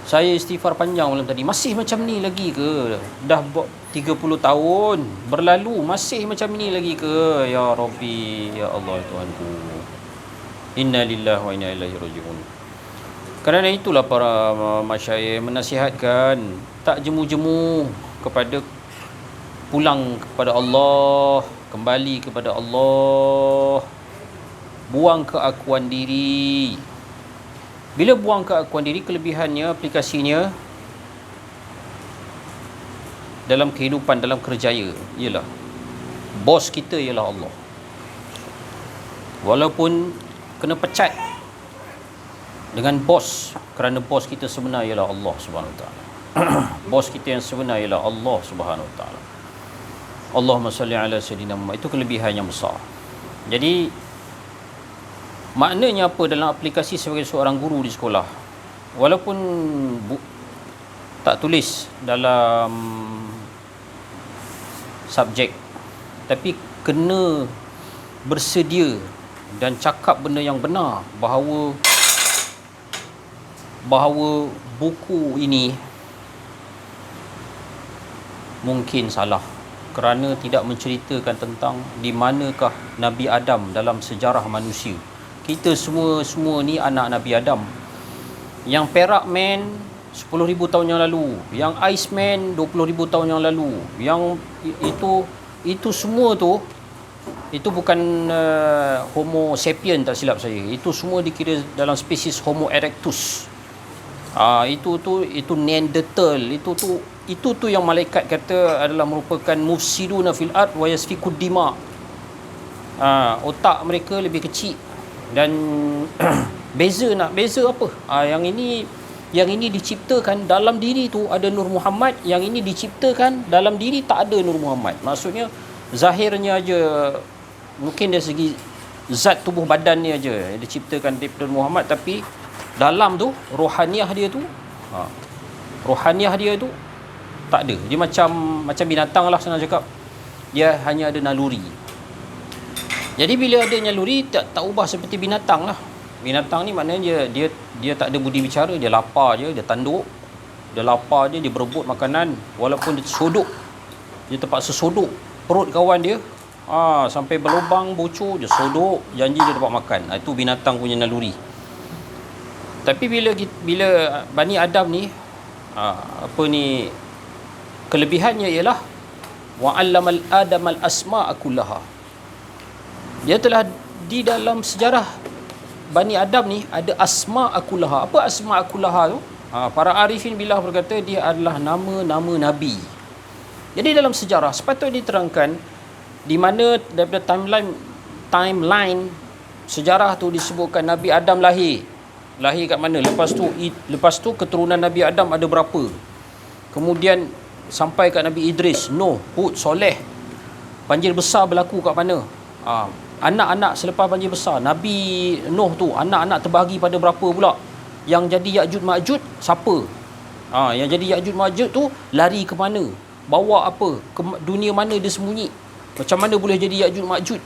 Saya istighfar panjang malam tadi. Masih macam ni lagi ke? Dah 30 tahun berlalu, masih macam ni lagi ke? Ya Rabbi, ya Allah Tuhanku. Inna lillahi wa inna ilaihi raji'un. Kerana itulah para masyayikh menasihatkan, tak jemu-jemu pulang kepada Allah, kembali kepada Allah. Buang keakuan diri. Bila buang keakuan diri, kelebihannya, aplikasinya dalam kehidupan, dalam kerjaya ialah bos kita ialah Allah. Walaupun kena pecat dengan bos, kerana bos kita sebenar ialah Allah Subhanahu Wa Taala. Bos kita yang sebenar ialah Allah Subhanahu Wa Taala. Allahumma salli ala sayyidina Muhammad. Itu kelebihan yang besar. Jadi maknanya apa dalam aplikasi sebagai seorang guru di sekolah? Walaupun tak tulis dalam subjek, tapi kena bersedia dan cakap benda yang benar, bahawa buku ini mungkin salah kerana tidak menceritakan tentang di manakah Nabi Adam dalam sejarah manusia. Kita semua ni anak Nabi Adam. Yang Perak Man 10,000 tahun yang lalu, yang Ice Man 20,000 tahun yang lalu, yang itu semua tu, itu bukan Homo sapien, tak silap saya. Itu semua dikira dalam spesies Homo erectus. Itu Neanderthal. Itu yang malaikat kata adalah merupakan mufsiduna fil ard wa yasfikud dima. Otak mereka lebih kecil. Dan beza apa? Yang ini diciptakan dalam diri tu ada Nur Muhammad, yang ini diciptakan dalam diri tak ada Nur Muhammad. Maksudnya zahirnya aja, mungkin dari segi zat tubuh badan ni aja diciptakan daripada Nur Muhammad, tapi dalam tu rohaniah dia tu tak ada. Dia macam binatang lah, senang cakap. Dia hanya ada naluri. Jadi bila ada naluri, tak ubah seperti binatang lah. Binatang ni maknanya dia tak ada budi bicara, dia lapar je, dia tanduk. Dia lapar je, dia berebut makanan. Walaupun dia sodok, dia terpaksa sodok perut kawan dia, Sampai berlubang, bocor je, sodok, janji dia dapat makan. Itu binatang punya naluri. Tapi bila Bani Adam ni kelebihannya ialah wa 'allamal adamal asma'a kullaha. Dia telah di dalam sejarah Bani Adam ni ada asma'a kullaha. Apa asma'a kullaha tu? Para arifin billah berkata dia adalah nama-nama nabi. Jadi dalam sejarah sepatutnya diterangkan di mana daripada timeline sejarah tu disebutkan Nabi Adam lahir kat mana, lepas tu keturunan Nabi Adam ada berapa, kemudian sampai kat Nabi Idris, Nuh, Hud, Soleh, banjir besar berlaku kat mana, anak-anak selepas banjir besar Nabi Nuh tu anak-anak terbahagi pada berapa pula, yang jadi Ya'juj Ma'juj siapa, yang jadi Ya'juj Ma'juj tu lari ke mana, bawa apa, ke dunia mana dia sembunyi, macam mana boleh jadi Ya'juj Ma'juj.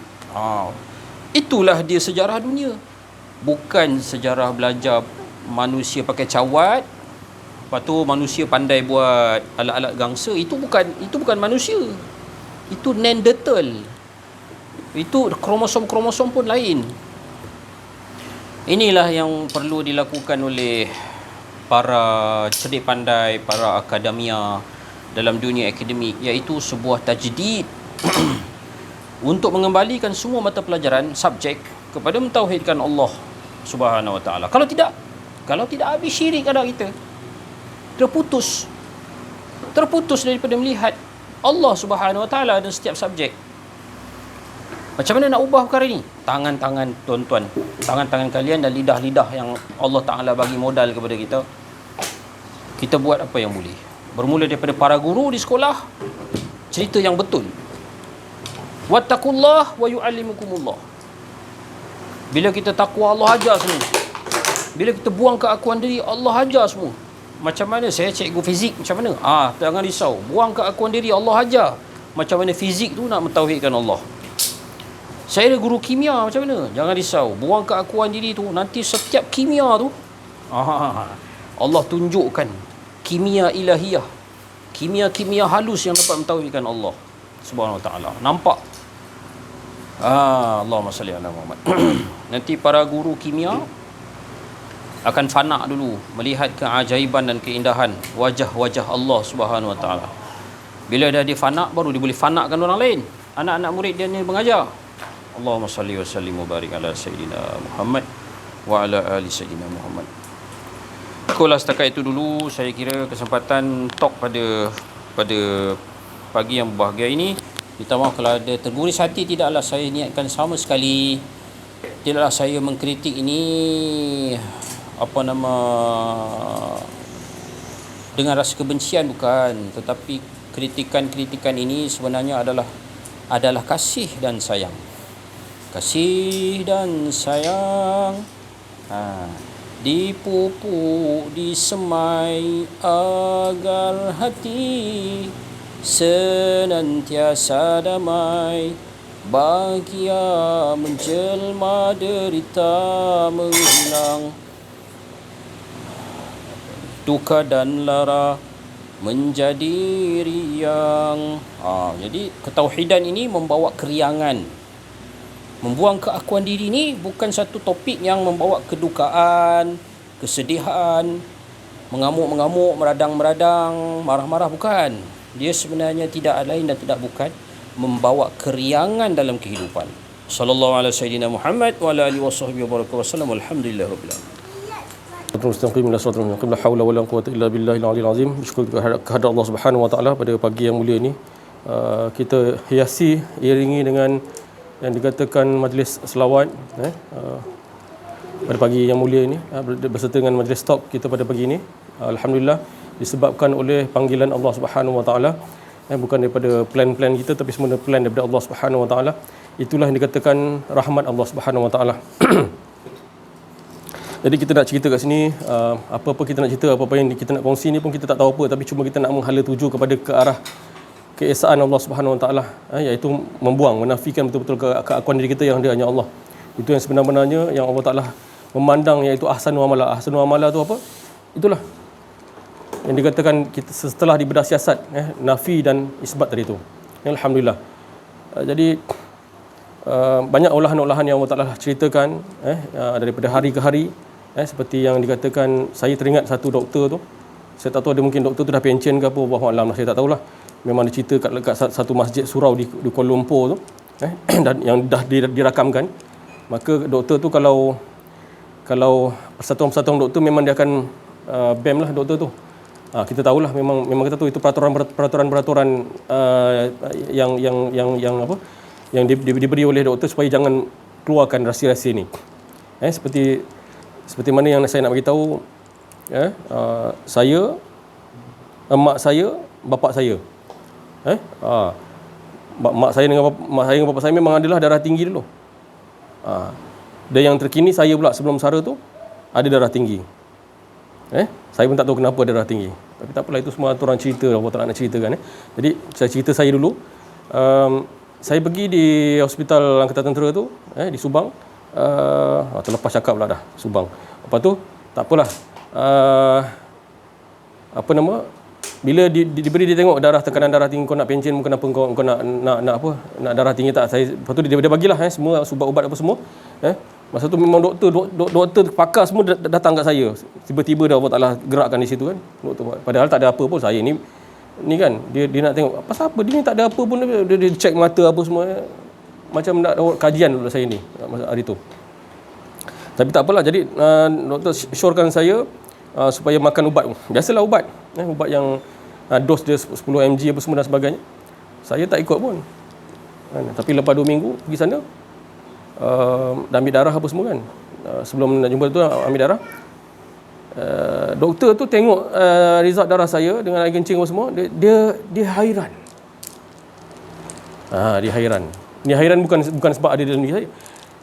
Itulah dia sejarah dunia. Bukan sejarah belajar manusia pakai cawat, lepas tu manusia pandai buat alat-alat gangsa. Itu bukan manusia. Itu Neanderthal. Itu kromosom-kromosom pun lain. Inilah yang perlu dilakukan oleh para cerdik pandai, para akademia dalam dunia akademik, iaitu sebuah tajdid untuk mengembalikan semua mata pelajaran subjek kepada mentauhidkan Allah Subhanahu Wa Taala. Kalau tidak habis syirik ada kita. Terputus daripada melihat Allah Subhanahu Wa Taala dalam setiap subjek. Macam mana nak ubah perkara ni? Tangan-tangan tuan-tuan, tangan-tangan kalian dan lidah-lidah yang Allah Taala bagi modal kepada kita. Kita buat apa yang boleh. Bermula daripada para guru di sekolah, cerita yang betul. Wattaqullah wa yu'allimukumullah. Bila kita takwa, Allah ajar semua. Bila kita buang keakuan diri, Allah ajar semua. Macam mana saya cikgu fizik, macam mana? Jangan risau. Buang keakuan diri, Allah ajar. Macam mana fizik tu nak mentauhidkan Allah. Saya ada guru kimia, macam mana? Jangan risau. Buang keakuan diri tu, nanti setiap kimia tu Allah tunjukkan kimia ilahiyah. Kimia-kimia halus yang dapat mentauhidkan Allah Subhanahu Wa Taala. Nampak? Allahumma salli ala Muhammad. Nanti para guru kimia akan fana dulu melihat keajaiban dan keindahan wajah-wajah Allah Subhanahu Wa Taala. Bila dah dia fana, baru dia boleh fanakan orang lain. Anak-anak murid dia ni mengajar. Allahumma salli wa sallim wa barik ala sayyidina Muhammad wa ala ali sayyidina Muhammad. Itulah setakat itu dulu saya kira kesempatan talk pada pagi yang berbahagia ini. Minta maaf kalau ada terguris hati, tidaklah saya niatkan sama sekali. Tidaklah saya mengkritik ini dengan rasa kebencian, bukan, tetapi kritikan ini sebenarnya adalah kasih dan sayang. Kasih dan sayang dipupuk, disemai agar hati senantiasa damai, bahagia menjelma, derita menghilang, duka dan lara menjadi riang. Jadi ketauhidan ini membawa keriangan. Membuang keakuan diri ni bukan satu topik yang membawa kedukaan, kesedihan, mengamuk-mengamuk, meradang-meradang, marah-marah, bukan. Dia sebenarnya tidak lain dan tidak bukan membawa keriangan dalam kehidupan. Sallallahu alaihi sayyidina Muhammad wa ala alihi wasahbihi wa baraka wasallam. Alhamdulillahirabbil alamin. Mustaqim la siratal mustaqim, la haula wala quwwata illa billahil aliyil azim. Bersyukur kehadrat Allah Subhanahu wa taala pada pagi yang mulia ini. Kita hiasi, iringi dengan yang dikatakan majlis selawat pada pagi yang mulia ini, berserta dengan majlis talk kita pada pagi ini. Alhamdulillah disebabkan oleh panggilan Allah Subhanahu wa taala, bukan daripada plan-plan kita, tapi semua plan daripada Allah Subhanahu wa taala. Itulah yang dikatakan rahmat Allah Subhanahu wa taala. Jadi kita nak cerita kat sini, apa-apa kita nak cerita, apa-apa yang kita nak kongsi ni pun kita tak tahu apa, tapi cuma kita nak menghala tuju kepada ke arah keesaan Allah Subhanahu wa taala, iaitu membuang, menafikan betul-betul keakuan diri kita yang ada hanya Allah. Itu yang sebenarnya yang Allah Taala memandang, iaitu ahsanul amala. Ahsanul amala tu apa? Itulah yang dikatakan kita setelah dibedah siasat, nafi dan isbat tadi tu. Alhamdulillah. Jadi banyak olahan-olahan yang Allah Ta'ala ceritakan daripada hari ke hari. Seperti yang dikatakan, saya teringat satu doktor tu, saya tak tahu ada mungkin doktor tu dah pencen ke apa, wallahu alam, saya tak tahulah. Memang dia cerita kat satu masjid surau di Kuala Lumpur tu, dan yang dah dirakamkan. Maka doktor tu kalau persatuan-persatuan doktor memang dia akan ban lah doktor tu. Kita tahulah, memang kita tahu itu peraturan yang apa, yang diberi oleh doktor supaya jangan keluarkan rahsia-rahsia ni. Seperti mana yang saya nak bagi tahu, saya, mak saya, bapa saya. Mak saya dengan bapa saya memang adalah darah tinggi dulu. Dan yang terkini saya pula sebelum Sara tu ada darah tinggi. Saya pun tak tahu kenapa ada darah tinggi. Tapi tak apalah, itu semua aturan cerita Allah tak nak ceritakan. Jadi saya cerita saya dulu. Saya pergi di Hospital Angkatan Tentera tu, di Subang. Terlepas cakap pula dah, Subang. Lepas tu, tak apalah. Apa nama? Bila diberi, dia tengok tekanan darah tinggi, kau nak pencen, kenapa kau nak apa? Nak darah tinggi tak? Lepas tu dia bagilah semua ubat apa semua. Masa tu memang doktor pakar semua datang kat saya. Tiba-tiba dah Allah Ta'ala gerakkan di situ kan. Doktor, padahal tak ada apa pun, saya ni kan dia nak tengok pasal apa, dia ni tak ada apa pun, dia check mata apa semua, macam nak kajian dulu saya ni hari tu. Tapi tak apalah, jadi doktor syorkan saya supaya makan ubat. Biasalah ubat yang dos dia 10 mg apa semua dan sebagainya. Saya tak ikut pun. Tapi lepas 2 minggu pergi sana, ambil darah apa semua kan. Sebelum nak jumpa tu ambil darah. Doktor tu tengok result darah saya dengan air kencing apa semua, dia hairan. Dia hairan. Ni hairan bukan sebab ada dalam diri saya.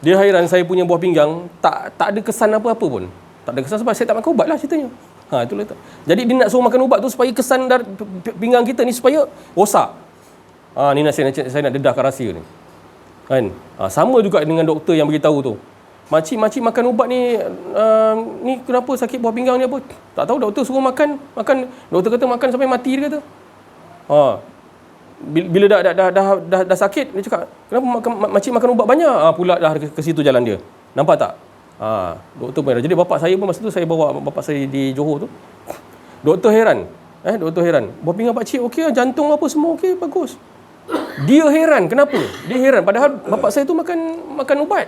Dia hairan saya punya buah pinggang tak ada kesan apa-apa pun. Tak ada kesan sebab saya tak makan ubat lah ceritanya. Itulah tu. Jadi dia nak suruh makan ubat tu supaya kesan pinggang kita ni supaya rosak. Ni saya nak dedahkan rahsia ni. Kan? Sama juga dengan doktor yang beritahu tu. Makcik makan ubat ni ni kenapa sakit buah pinggang ni apa? Tak tahu, doktor suruh makan. Doktor kata makan sampai mati, dia kata. Bila dah sakit, dia cakap, kenapa makcik makan ubat banyak? Pula dah ke situ jalan dia. Nampak tak? Doktor pun heran. Jadi bapak saya pun masa tu saya bawa bapak saya di Johor tu. Doktor heran. Doktor heran. Buah pinggang pakcik okey, jantung apa semua okey, bagus. Dia heran, kenapa? Dia heran padahal bapak saya tu makan ubat.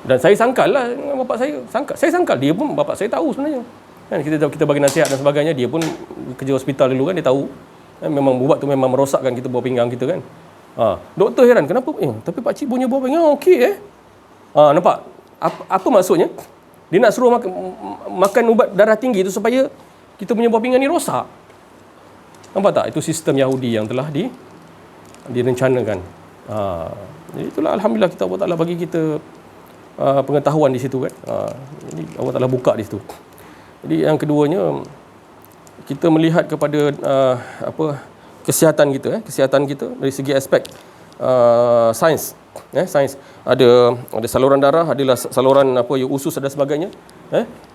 Dan saya sangkal lah dengan bapak saya. Saya sangkal dia pun, bapak saya tahu sebenarnya. Kan kita bagi nasihat dan sebagainya, dia pun kerja hospital dulu kan, dia tahu. Memang ubat tu memang merosakkan kita buah pinggang kita kan. Doktor heran, kenapa? Tapi pakcik punya buah pinggang okey nampak? Apa maksudnya? Dia nak suruh makan ubat darah tinggi tu supaya kita punya buah pinggang ni rosak. Nampak tak? Itu sistem Yahudi yang telah direncanakan. Jadi itulah, alhamdulillah kita Allah Ta'ala bagi kita pengetahuan di situ kan. Jadi Allah Ta'ala buka di situ. Jadi yang keduanya, kita melihat kepada kesihatan kita dari segi aspek sains. Sains ada saluran darah, adalah saluran usus dan sebagainya.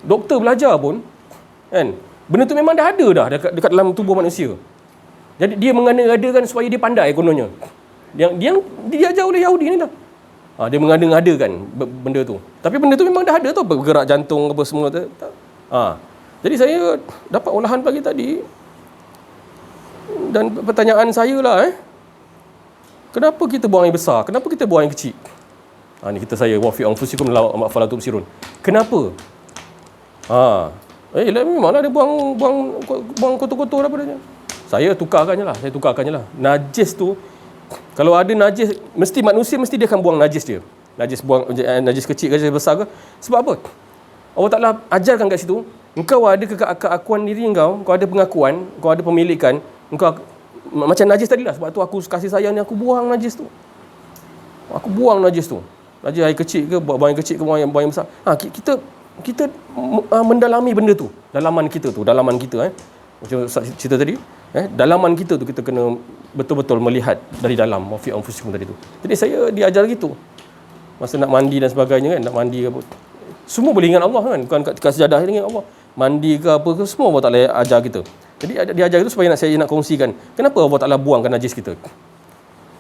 Doktor belajar pun kan, benda tu memang dah ada dekat dalam tubuh manusia. Jadi dia mengada-ngadakan supaya dia pandai kononnya. Dia diajar oleh Yahudi ni dah. Dia mengada-ngadakan benda tu. Tapi benda tu memang dah ada tau, bergerak jantung apa semua tu. Jadi saya dapat olahan pagi tadi, dan pertanyaan saya lah kenapa kita buang air besar? Kenapa kita buang air kecil? Ni kita saya wa fi anfusikum la ma'fala tubsirun. Kenapa? Memanglah dia buang kotor-kotor apa dia. Saya tukarkannya lah. Najis tu, kalau ada najis, manusia mesti dia akan buang najis dia. Najis kecil ke najis besar ke. Sebab apa? Allah Ta'ala ajarkan kat situ, engkau ada keakuan diri engkau ada pengakuan, kau ada pemilikan, engkau macam najis tadi lah. Sebab tu aku kasih sayang ni, aku buang najis tu. Najis air kecil ke, buang air kecil ke, buang air besar. Kita mendalami benda tu, dalaman kita. Macam cerita tadi, dalaman kita tu kita kena betul-betul melihat dari dalam, wa fi anfusikum tadi tu. Jadi saya diajar gitu. Masa nak mandi dan sebagainya kan, nak mandi ke apa, semua boleh ingat Allah kan, bukan kat sejadah ingat Allah. Mandi ke apa ke, semua Allah Ta'ala ajar kita. Jadi dia ajar itu supaya saya nak kongsikan kenapa Allah Ta'ala buangkan najis kita.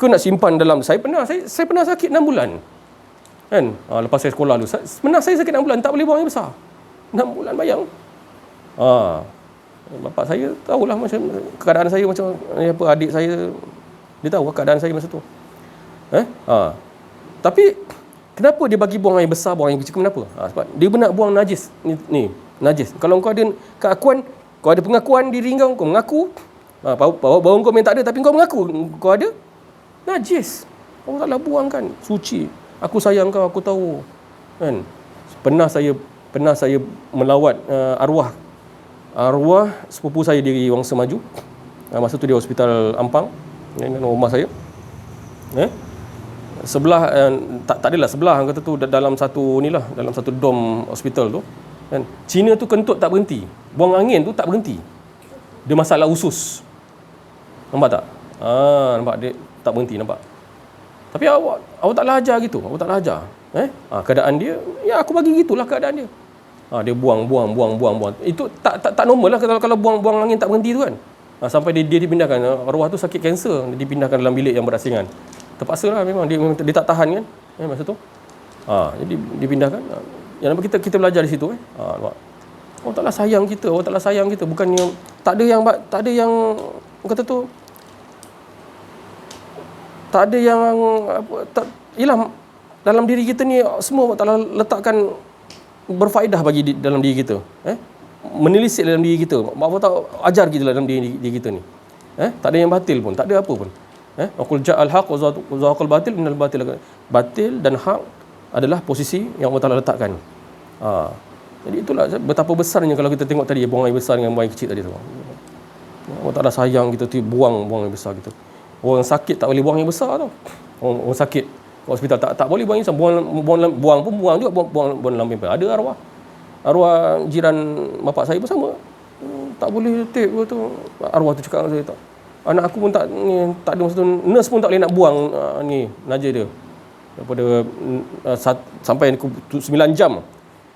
Kau nak simpan dalam, saya pernah sakit 6 bulan. Kan? Lepas saya sekolah dulu, saya sakit 6 bulan, tak boleh buang air besar. 6 bulan bayang. Bapak saya tahulah macam keadaan saya, macam apa, adik saya dia tahu keadaan saya masa tu. Tapi kenapa dia bagi buang air besar, buang air kecil, kenapa? Sebab dia nak buang najis ni najis. Kalau kau ada keakuan, kau ada pengakuan diri kau mengaku, bau kau memang tak ada, tapi kau mengaku kau ada, najis. Allah Ta'ala buangkan, suci. Aku sayang kau, aku tahu. Kan? Pernah saya melawat arwah sepupu saya di Wangsa Maju. Masa tu dia hospital Ampang dengan rumah saya. Sebelah tak adalah sebelah kata tu, dalam satu dom hospital tu kan. Cina tu kentut tak berhenti. Buang angin tu tak berhenti. Dia masalah usus. Nampak tak? Nampak dia tak berhenti, nampak. Tapi awak taklah ajar gitu. Awak taklah ajar. Keadaan dia, ya aku bagi gitulah keadaan dia. Dia buang. Itu tak normal lah kalau buang angin tak berhenti tu kan. Sampai dia dipindahkan. Arwah tu sakit kanser, dipindahkan dalam bilik yang berasingan. Terpaksa lah memang dia tak tahan kan masa tu. Jadi dipindahkan. Yang nampak kita belajar di situ nampak. Allah Ta'ala sayang kita, bukannya tak ada yang kata tu, tak ada yang ialah dalam diri kita ni semua Allah Ta'ala letakkan berfaedah bagi dalam diri kita. Menelisik dalam diri kita. Allah Ta'ala ajar kita dalam diri kita ni. Tak ada yang batil pun, tak ada apa pun. Aqul ja'al haq wa zahaqal batil innal batil dan hak adalah posisi yang Allah Ta'ala letakkan. Jadi itulah betapa besarnya kalau kita tengok tadi buang air besar dengan buang air kecil tadi tu. Allah Ta'ala sayang kita tu, buang air besar gitu. Orang sakit tak boleh buang air besar tau. Orang sakit kat hospital tak boleh buang air besar. Buang juga dalam pemper. Ada arwah jiran bapak saya pun sama. Tak boleh letih tu. Arwah tu cakap dengan saya, tak. Anak aku pun tak ada masa tu, nurse pun tak boleh nak buang najis dia. Daripada sampai 9 jam.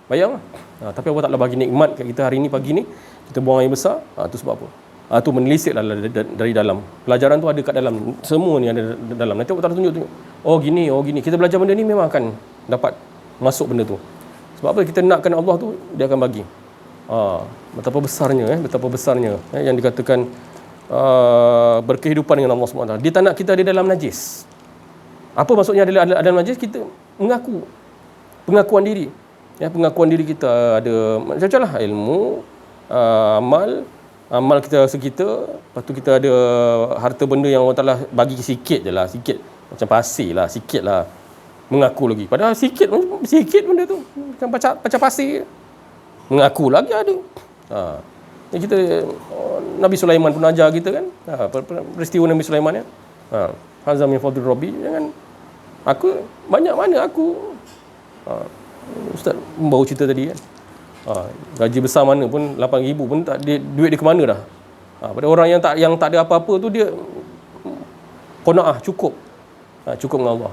Bayang. Tapi Allah Ta'ala bagi nikmat kat kita hari ni, pagi ni kita buang air besar. Tu sebab apa? Tu menelisiklah dari dalam. Pelajaran tu ada kat dalam. Semua ni ada dalam. Nanti Allah Ta'ala tunjuk. Oh gini. Kita belajar benda ni memang akan dapat masuk benda tu. Sebab apa? Kita nakkan Allah tu, dia akan bagi. Betapa besarnya yang dikatakan berkehidupan dengan Allah SWT. Dia tak nak kita ada dalam najis. Apa maksudnya ada dalam najis? Kita mengaku, pengakuan diri. Pengakuan diri kita ada macam-macam lah, ilmu, amal kita segitu. Lepas tu kita ada harta benda yang Allah Ta'ala bagi sikit je lah, sikit. Macam pasir lah, sikit lah. Mengaku lagi. Padahal sikit benda tu. Macam pasir. Mengaku lagi ada. Kita Nabi Sulaiman pun ajar kita kan. Peristiwa Nabi Sulaiman ya. Hazam min fadl Rabbi, jangan aku banyak mana aku. Ustaz baru cerita tadi kan. Gaji besar mana pun 8,000 pun tak dia, duit dia ke mana dah. Pada orang yang tak ada apa-apa tu dia qanaah, cukup dengan Allah.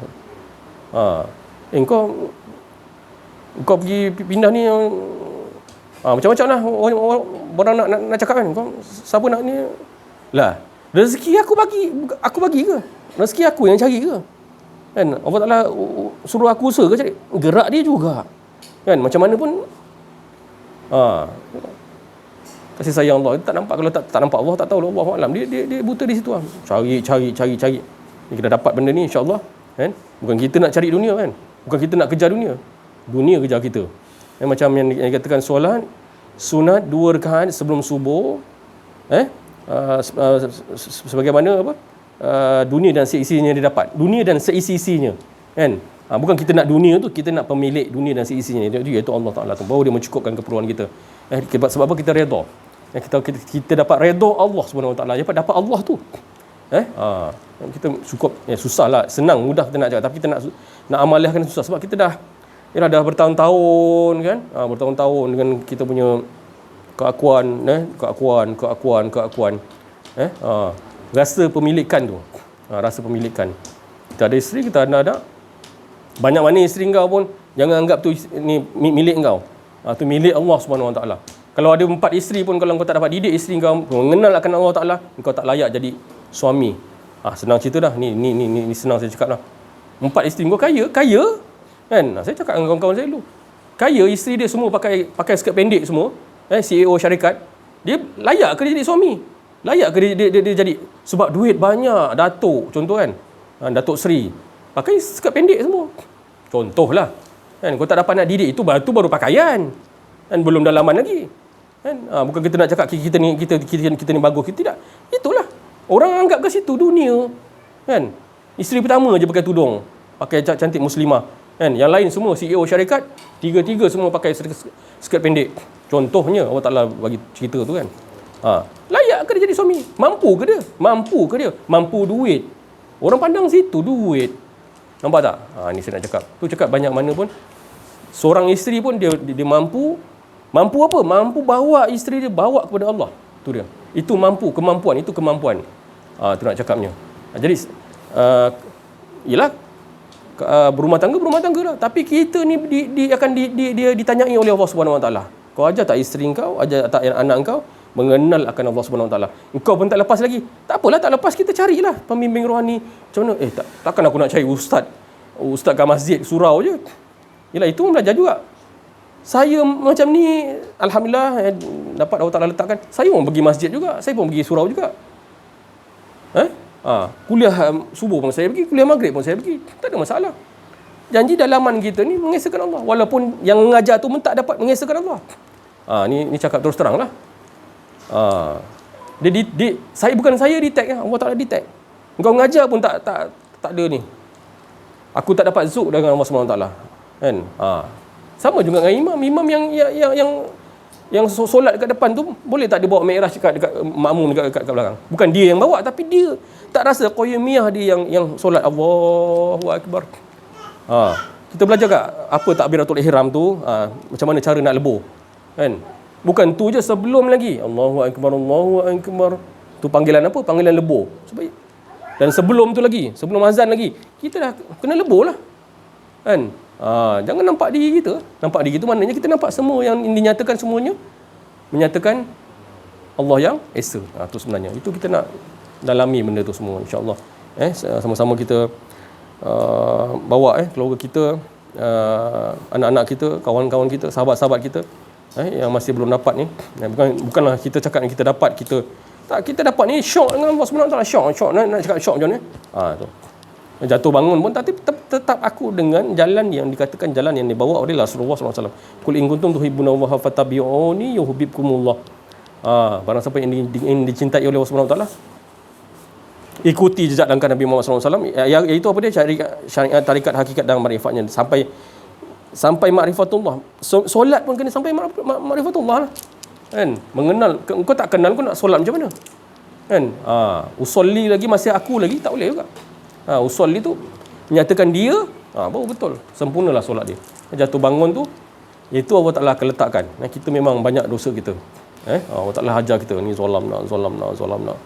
Kau pergi pindah ni macam-macam lah orang nak cakap kan. Kau siapa nak ni lah, rezeki aku bagi ke? Rezeki aku yang cari ke? Kan Allah Ta'ala suruh aku usaha ke cari? Gerak dia juga kan, macam mana pun. Kasih sayang Allah tak nampak. Kalau tak nampak Allah, tak tahu Allah Alam. Dia buta di situ lah. Cari. Kita dapat benda ni insya-Allah kan. Bukan kita nak cari dunia kan, bukan kita nak kejar dunia kejar kita. Macam yang dikatakan solat sunat 2 rakaat sebelum subuh, sebagaimana apa, dunia dan seisinya dia dapat. Dunia dan seisi-isinya kan. Bukan kita nak dunia tu, kita nak pemilik dunia dan seisinya, iaitu Allah Ta'ala tu, baru dia mencukupkan keperluan kita. Sebab apa? Kita redha. Kita dapat redha Allah Subhanahu Wa Ta'ala, dapat Allah tu. Kita cukup, susahlah, senang mudah kita nak cakap, tapi kita nak amalkan susah. Sebab kita dah bertahun-tahun kan, bertahun-tahun dengan kita punya keakuan, rasa pemilikan tu, rasa pemilikan. Kita ada isteri, kita ada anak, banyak mana isteri kau pun jangan anggap tu ni milik kau. Tu milik Allah Subhanahu Wa Ta'ala. Kalau ada 4 isteri pun, kalau kau tak dapat didik isteri kau mengenal akan Allah Ta'ala, kau tak layak jadi suami Senang cerita dah. Ni senang saya cakap lah. 4 isteri kau kaya kan. Saya cakap dengan kawan-kawan saya dulu. Kaya, isteri dia semua pakai skirt pendek semua. CEO syarikat. Dia layak ke dia jadi suami? Layak ke dia jadi, sebab duit banyak, datuk contoh kan. Datuk Seri pakai skirt pendek semua. Contohlah. Kan kau tak dapat nak didik itu baru pakaian. Kan belum dalaman lagi. Kan bukan kita nak cakap kita ni bagus, kita tidak. Itulah. Orang anggap ke situ dunia. Kan? Isteri pertama je pakai tudung, pakai cantik muslimah. Kan? Yang lain semua CEO syarikat, tiga semua pakai skirt pendek. Contohnya Allah Ta'ala bagi cerita tu kan. Layak ke dia jadi suami? Mampu ke dia? Mampu duit. Orang pandang situ duit. Nampak tak? Ni saya nak cakap. Tu cakap banyak mana pun. Seorang isteri pun dia mampu apa? Mampu bawa isteri dia bawa kepada Allah. Tu dia. Itu kemampuan. Tu nak cakapnya. Jadi ialah berumah tangga lah. Tapi kita ni akan ditanyai oleh Allah Subhanahu Wa Taala. Kau ajar tak isteri kau, ajar tak anak kau mengenal akan Allah Subhanahu Wa Taala. Engkau pun tak lepas lagi. Tak apalah, tak lepas, kita carilah pembimbing rohani. Macam mana? Takkan aku nak cari ustaz kat masjid surau je. Yalah, itu pun belajar juga. Saya macam ni, alhamdulillah dapat Allah Taala letakkan. Saya pun pergi masjid juga, saya pun pergi surau juga. Kuliah subuh pun saya pergi, kuliah maghrib pun saya pergi. Tak ada masalah. Janji dalaman kita ni mengesahkan Allah. Walaupun yang mengajar tu pun tak dapat mengesahkan Allah. Ni cakap terus terang lah. Saya detect Allah Ta'ala detect. Engkau mengajar pun tak ada ni. Aku tak dapat zuk dengan Allah SWT. Kan? Sama juga dengan imam yang solat dekat depan tu, boleh tak dia bawa mi'raj dekat makmum dekat belakang? Bukan dia yang bawa, tapi dia tak rasa qayyumiyah dia yang solat Allahu Akbar. Kita belajar kat apa takbiratul ihram tu, macam mana cara nak lebur. Kan? Bukan tu je, sebelum lagi Allahu Akbar. Tu panggilan apa? Panggilan lebur. Dan sebelum tu lagi, sebelum azan lagi, kita dah kena lebur lah. Kan? Jangan nampak diri kita. Nampak diri kita maknanya kita nampak semua yang dinyatakan semuanya menyatakan Allah yang Esa. Tu sebenarnya. Itu kita nak dalami benda tu semua, insya-Allah. Sama-sama kita bawa keluarga kita, anak-anak kita, kawan-kawan kita, sahabat-sahabat kita yang masih belum dapat ni. Bukanlah kita cakap kita dapat, kita dapat ni syok dengan Allah Subhanahu Wa Taala. Syok nak cakap syok macam ni. Tu. Jatuh bangun pun tapi tetap aku dengan jalan yang dikatakan jalan yang dibawa oleh Rasulullah SAW. Qul in kuntum tuhibbunallaha fattabi'uni yuhibbukumullah. Barang siapa yang dicintai oleh Allah Subhanahu Wa Taala, ikuti jejak langkah Nabi Muhammad SAW. Iaitu apa dia? Syariat, tarikat, hakikat dan makrifatnya sampai makrifatullah. Solat pun kena sampai makrifatullah lah. Kan? Mengenal, kau tak kenal kau nak solat macam mana? Kan? Usolli lagi masih aku lagi tak boleh juga. Usolli tu menyatakan dia baru betul, sempurnalah solat dia. Jatuh bangun tu, itu Allah Ta'ala akan letakkan. Kita memang banyak dosa kita. Allah Ta'ala hajar kita ni zalam nak.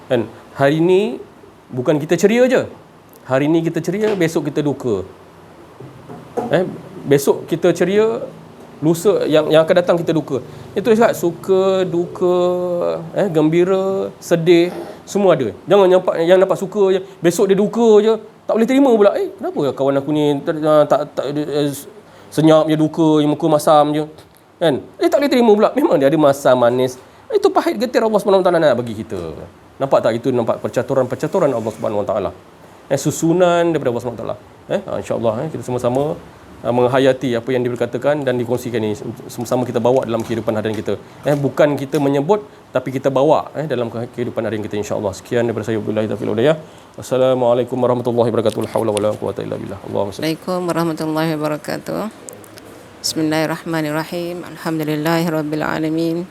Kan? Hari ni bukan kita ceria je. Hari ni kita ceria, besok kita duka. Besok kita ceria, lusa yang akan datang kita duka. Itu cakap suka, duka, gembira, sedih, semua ada. Jangan yang dapat suka je, besok dia duka je, tak boleh terima pula. Kenapa kawan aku ni tak senyap je, duka je, muka masam je. Kan? Tak boleh terima pula. Memang dia ada masam manis. Itu pahit getir Allah Subhanahu Wa Taala nak bagi kita. Nampak tak? Itu nampak percaturan Allah Subhanahu Wa Taala. Susunan daripada Allah Subhanahu Wa Taala. InsyaAllah kita sama-sama menghayati apa yang diberkatakan dan dikongsikan ini, sama-sama kita bawa dalam kehidupan harian kita. Bukan kita menyebut, tapi kita bawa dalam kehidupan harian kita, insya-Allah. Sekian daripada saya, Abdullah Taufiq Hidayah. Wassalamualaikum warahmatullahi wabarakatuh. La haula wala quwwata illa billah. Waalaikumsalam warahmatullahi wabarakatuh. Bismillahirrahmanirrahim. Alhamdulillahirabbil alamin.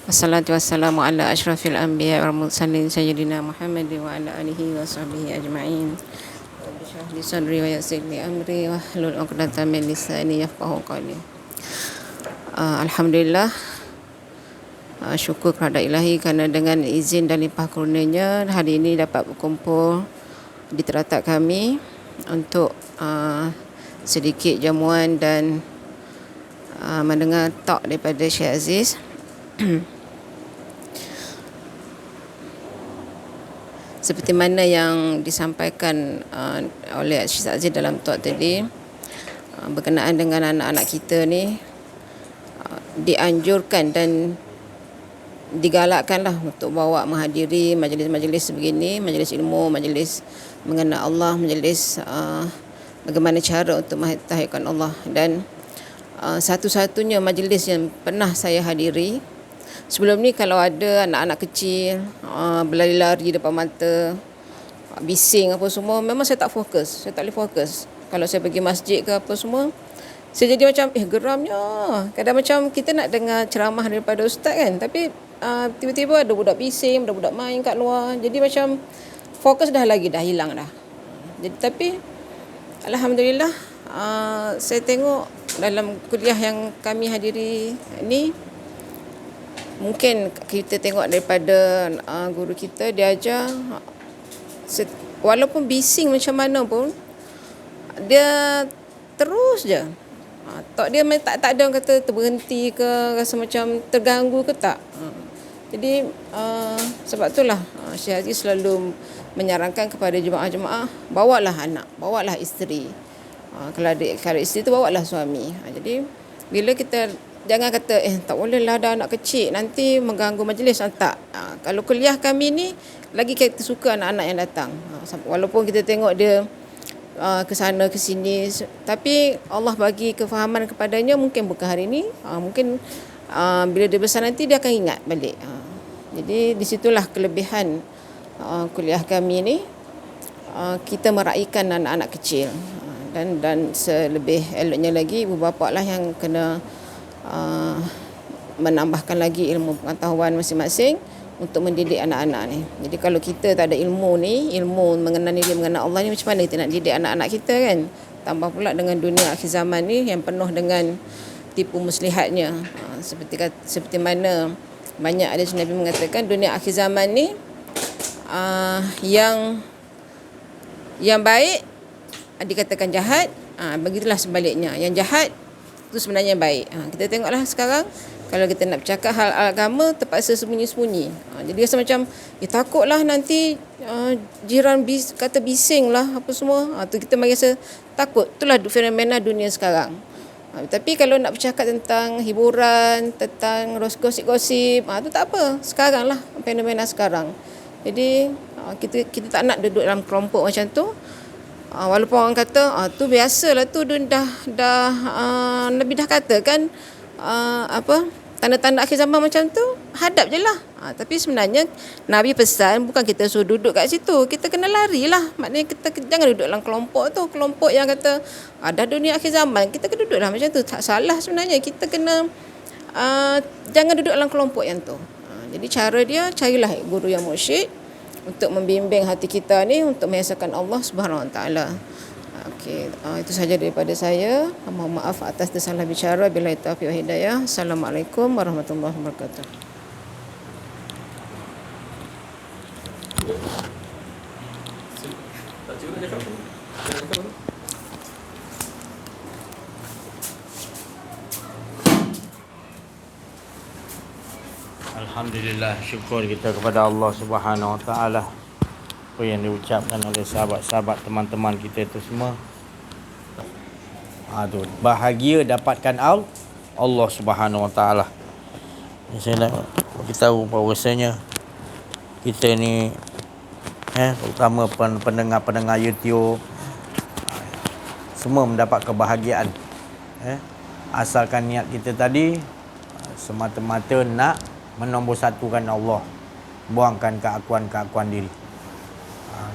Wassalatu wassalamu ala asyrafil anbiya wal mursalin sayyidina Muhammad wa ala alihi wa sahbihi ajma'in. Di sadri wa yassir li amri wa hlul 'uqdatam min lisani yafqahu qawli. Alhamdulillah, syukur kepada Ilahi kerana dengan izin dan limpah kurnianya hari ini dapat berkumpul di teratak kami untuk sedikit jamuan dan mendengar talk daripada Syekh Aziz. seperti mana yang disampaikan oleh Syed Aziz dalam talk tadi, berkenaan dengan anak-anak kita ni, dianjurkan dan digalakkanlah untuk bawa menghadiri majlis-majlis sebegini, majlis ilmu, majlis mengenal Allah, majlis bagaimana cara untuk mentauhidkan Allah. Dan satu-satunya majlis yang pernah saya hadiri, sebelum ni kalau ada anak-anak kecil berlari-lari depan mata, bising apa semua, memang saya tak fokus, saya tak boleh fokus. Kalau saya pergi masjid ke apa semua, saya jadi macam geramnya. Kadang macam kita nak dengar ceramah daripada ustaz kan, tapi tiba-tiba ada budak bising, ada budak main kat luar. Jadi macam fokus dah hilang dah. Jadi tapi alhamdulillah, saya tengok dalam kuliah yang kami hadiri ni, mungkin kita tengok daripada guru kita, dia ajar walaupun bising macam mana pun, dia terus je. Dia tak ada orang kata terberhenti ke, rasa macam terganggu ke tak. Jadi sebab itulah Syekh Aziz selalu menyarankan kepada jemaah-jemaah, bawalah anak, bawalah isteri. Kalau isteri tu bawalah suami. Jadi bila kita jangan kata tak bolehlah ada anak kecil nanti mengganggu majlis. Tak. Kalau kuliah kami ni lagi kita suka anak-anak yang datang. Walaupun kita tengok dia ke sana ke sini, tapi Allah bagi kefahaman kepadanya, mungkin bukan hari ni, mungkin bila dia besar nanti dia akan ingat balik. Jadi di situlah kelebihan kuliah kami ni, kita meraihkan anak-anak kecil, dan selebih eloknya lagi ibu bapa lah yang kena menambahkan lagi ilmu pengetahuan masing-masing untuk mendidik anak-anak ni. Jadi kalau kita tak ada ilmu ni, ilmu mengenali dia, mengenal Allah ni, macam mana kita nak didik anak-anak kita kan? Tambah pula dengan dunia akhir zaman ni yang penuh dengan tipu muslihatnya. Seperti mana banyak ada Nabi mengatakan dunia akhir zaman ni, yang baik dikatakan jahat, begitulah sebaliknya. Yang jahat itu sebenarnya baik. Kita tengoklah sekarang, kalau kita nak bercakap hal agama, terpaksa sembunyi-sembunyi. Jadi rasa macam takutlah nanti jiran kata bising lah apa semua. Tu kita rasa takut. Itulah fenomena dunia sekarang. Tapi kalau nak bercakap tentang hiburan, tentang gosip-gosip, tu tak apa. Sekarang lah fenomena sekarang. Jadi kita tak nak duduk dalam kelompok macam tu. Walaupun orang kata tu biasalah, tu dah Nabi dah kata kan, tanda-tanda akhir zaman macam tu, hadap je lah. Tapi sebenarnya Nabi pesan bukan kita suruh duduk kat situ, kita kena lari lah. Maknanya kita jangan duduk dalam kelompok tu, kelompok yang kata dah dunia akhir zaman, kita kena duduk lah macam tu. Tak salah sebenarnya, kita kena jangan duduk dalam kelompok yang tu. Jadi cara dia, carilah guru yang mursyid untuk membimbing hati kita ni untuk mengesahkan Allah Subhanahu Wa Taala. Okey, itu sahaja daripada saya. Mohon maaf atas tersalah bicara. Billahi taufiq wa hidayah. Assalamualaikum warahmatullahi wabarakatuh. Alhamdulillah, syukur kita kepada Allah Subhanahu Wa Taala apa yang diucapkan oleh sahabat-sahabat teman-teman kita itu semua. Tu bahagia dapatkan Allah Subhanahu Wa Taala. Saya nak beritahu bahawasanya kita ni terutama pendengar-pendengar YouTube semua mendapat kebahagiaan. Asalkan niat kita tadi semata-mata nak menomorsatukan Allah, buangkan keakuan-keakuan diri.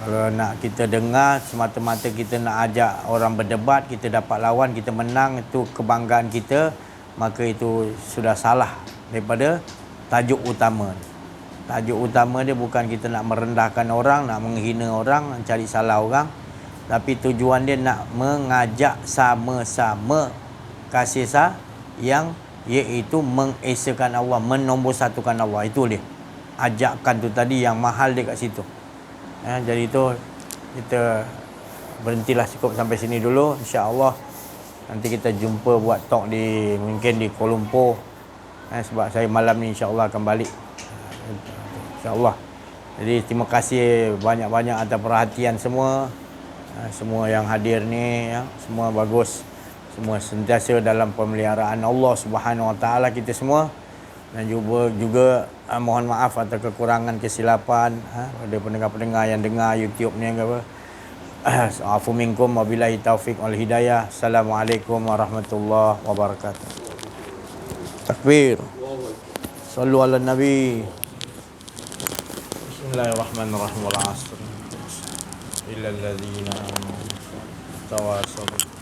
Kalau nak kita dengar semata-mata kita nak ajak orang berdebat, kita dapat lawan, kita menang, itu kebanggaan kita, maka itu sudah salah daripada tajuk utama. Tajuk utama dia bukan kita nak merendahkan orang, nak menghina orang, nak cari salah orang, tapi tujuan dia nak mengajak sama-sama kasih sayang, iaitu mengesakan Allah, menomorsatukan Allah. Itu dia ajakan tu tadi, yang mahal dia kat situ. Jadi itu kita berhentilah cukup sampai sini dulu. InsyaAllah nanti kita jumpa buat talk mungkin di Kuala Lumpur, sebab saya malam ni insyaAllah akan balik, InsyaAllah. Jadi terima kasih banyak-banyak atas perhatian semua. Semua yang hadir ni ya, semua bagus. Semua sentiasa dalam pemeliharaan Allah Subhanahu Wa Taala kita semua. Dan juga mohon maaf atas kekurangan kesilapan pada pendengar-pendengar yang dengar YouTube ni ke apa. Afu minkum wabillahi taufik wal hidayah. Assalamualaikum warahmatullahi wabarakatuh. Takbir. Sallu ala nabi. Bismillahirrahmanirrahim. Wal 'asr. Illal ladzina amanu tawasaw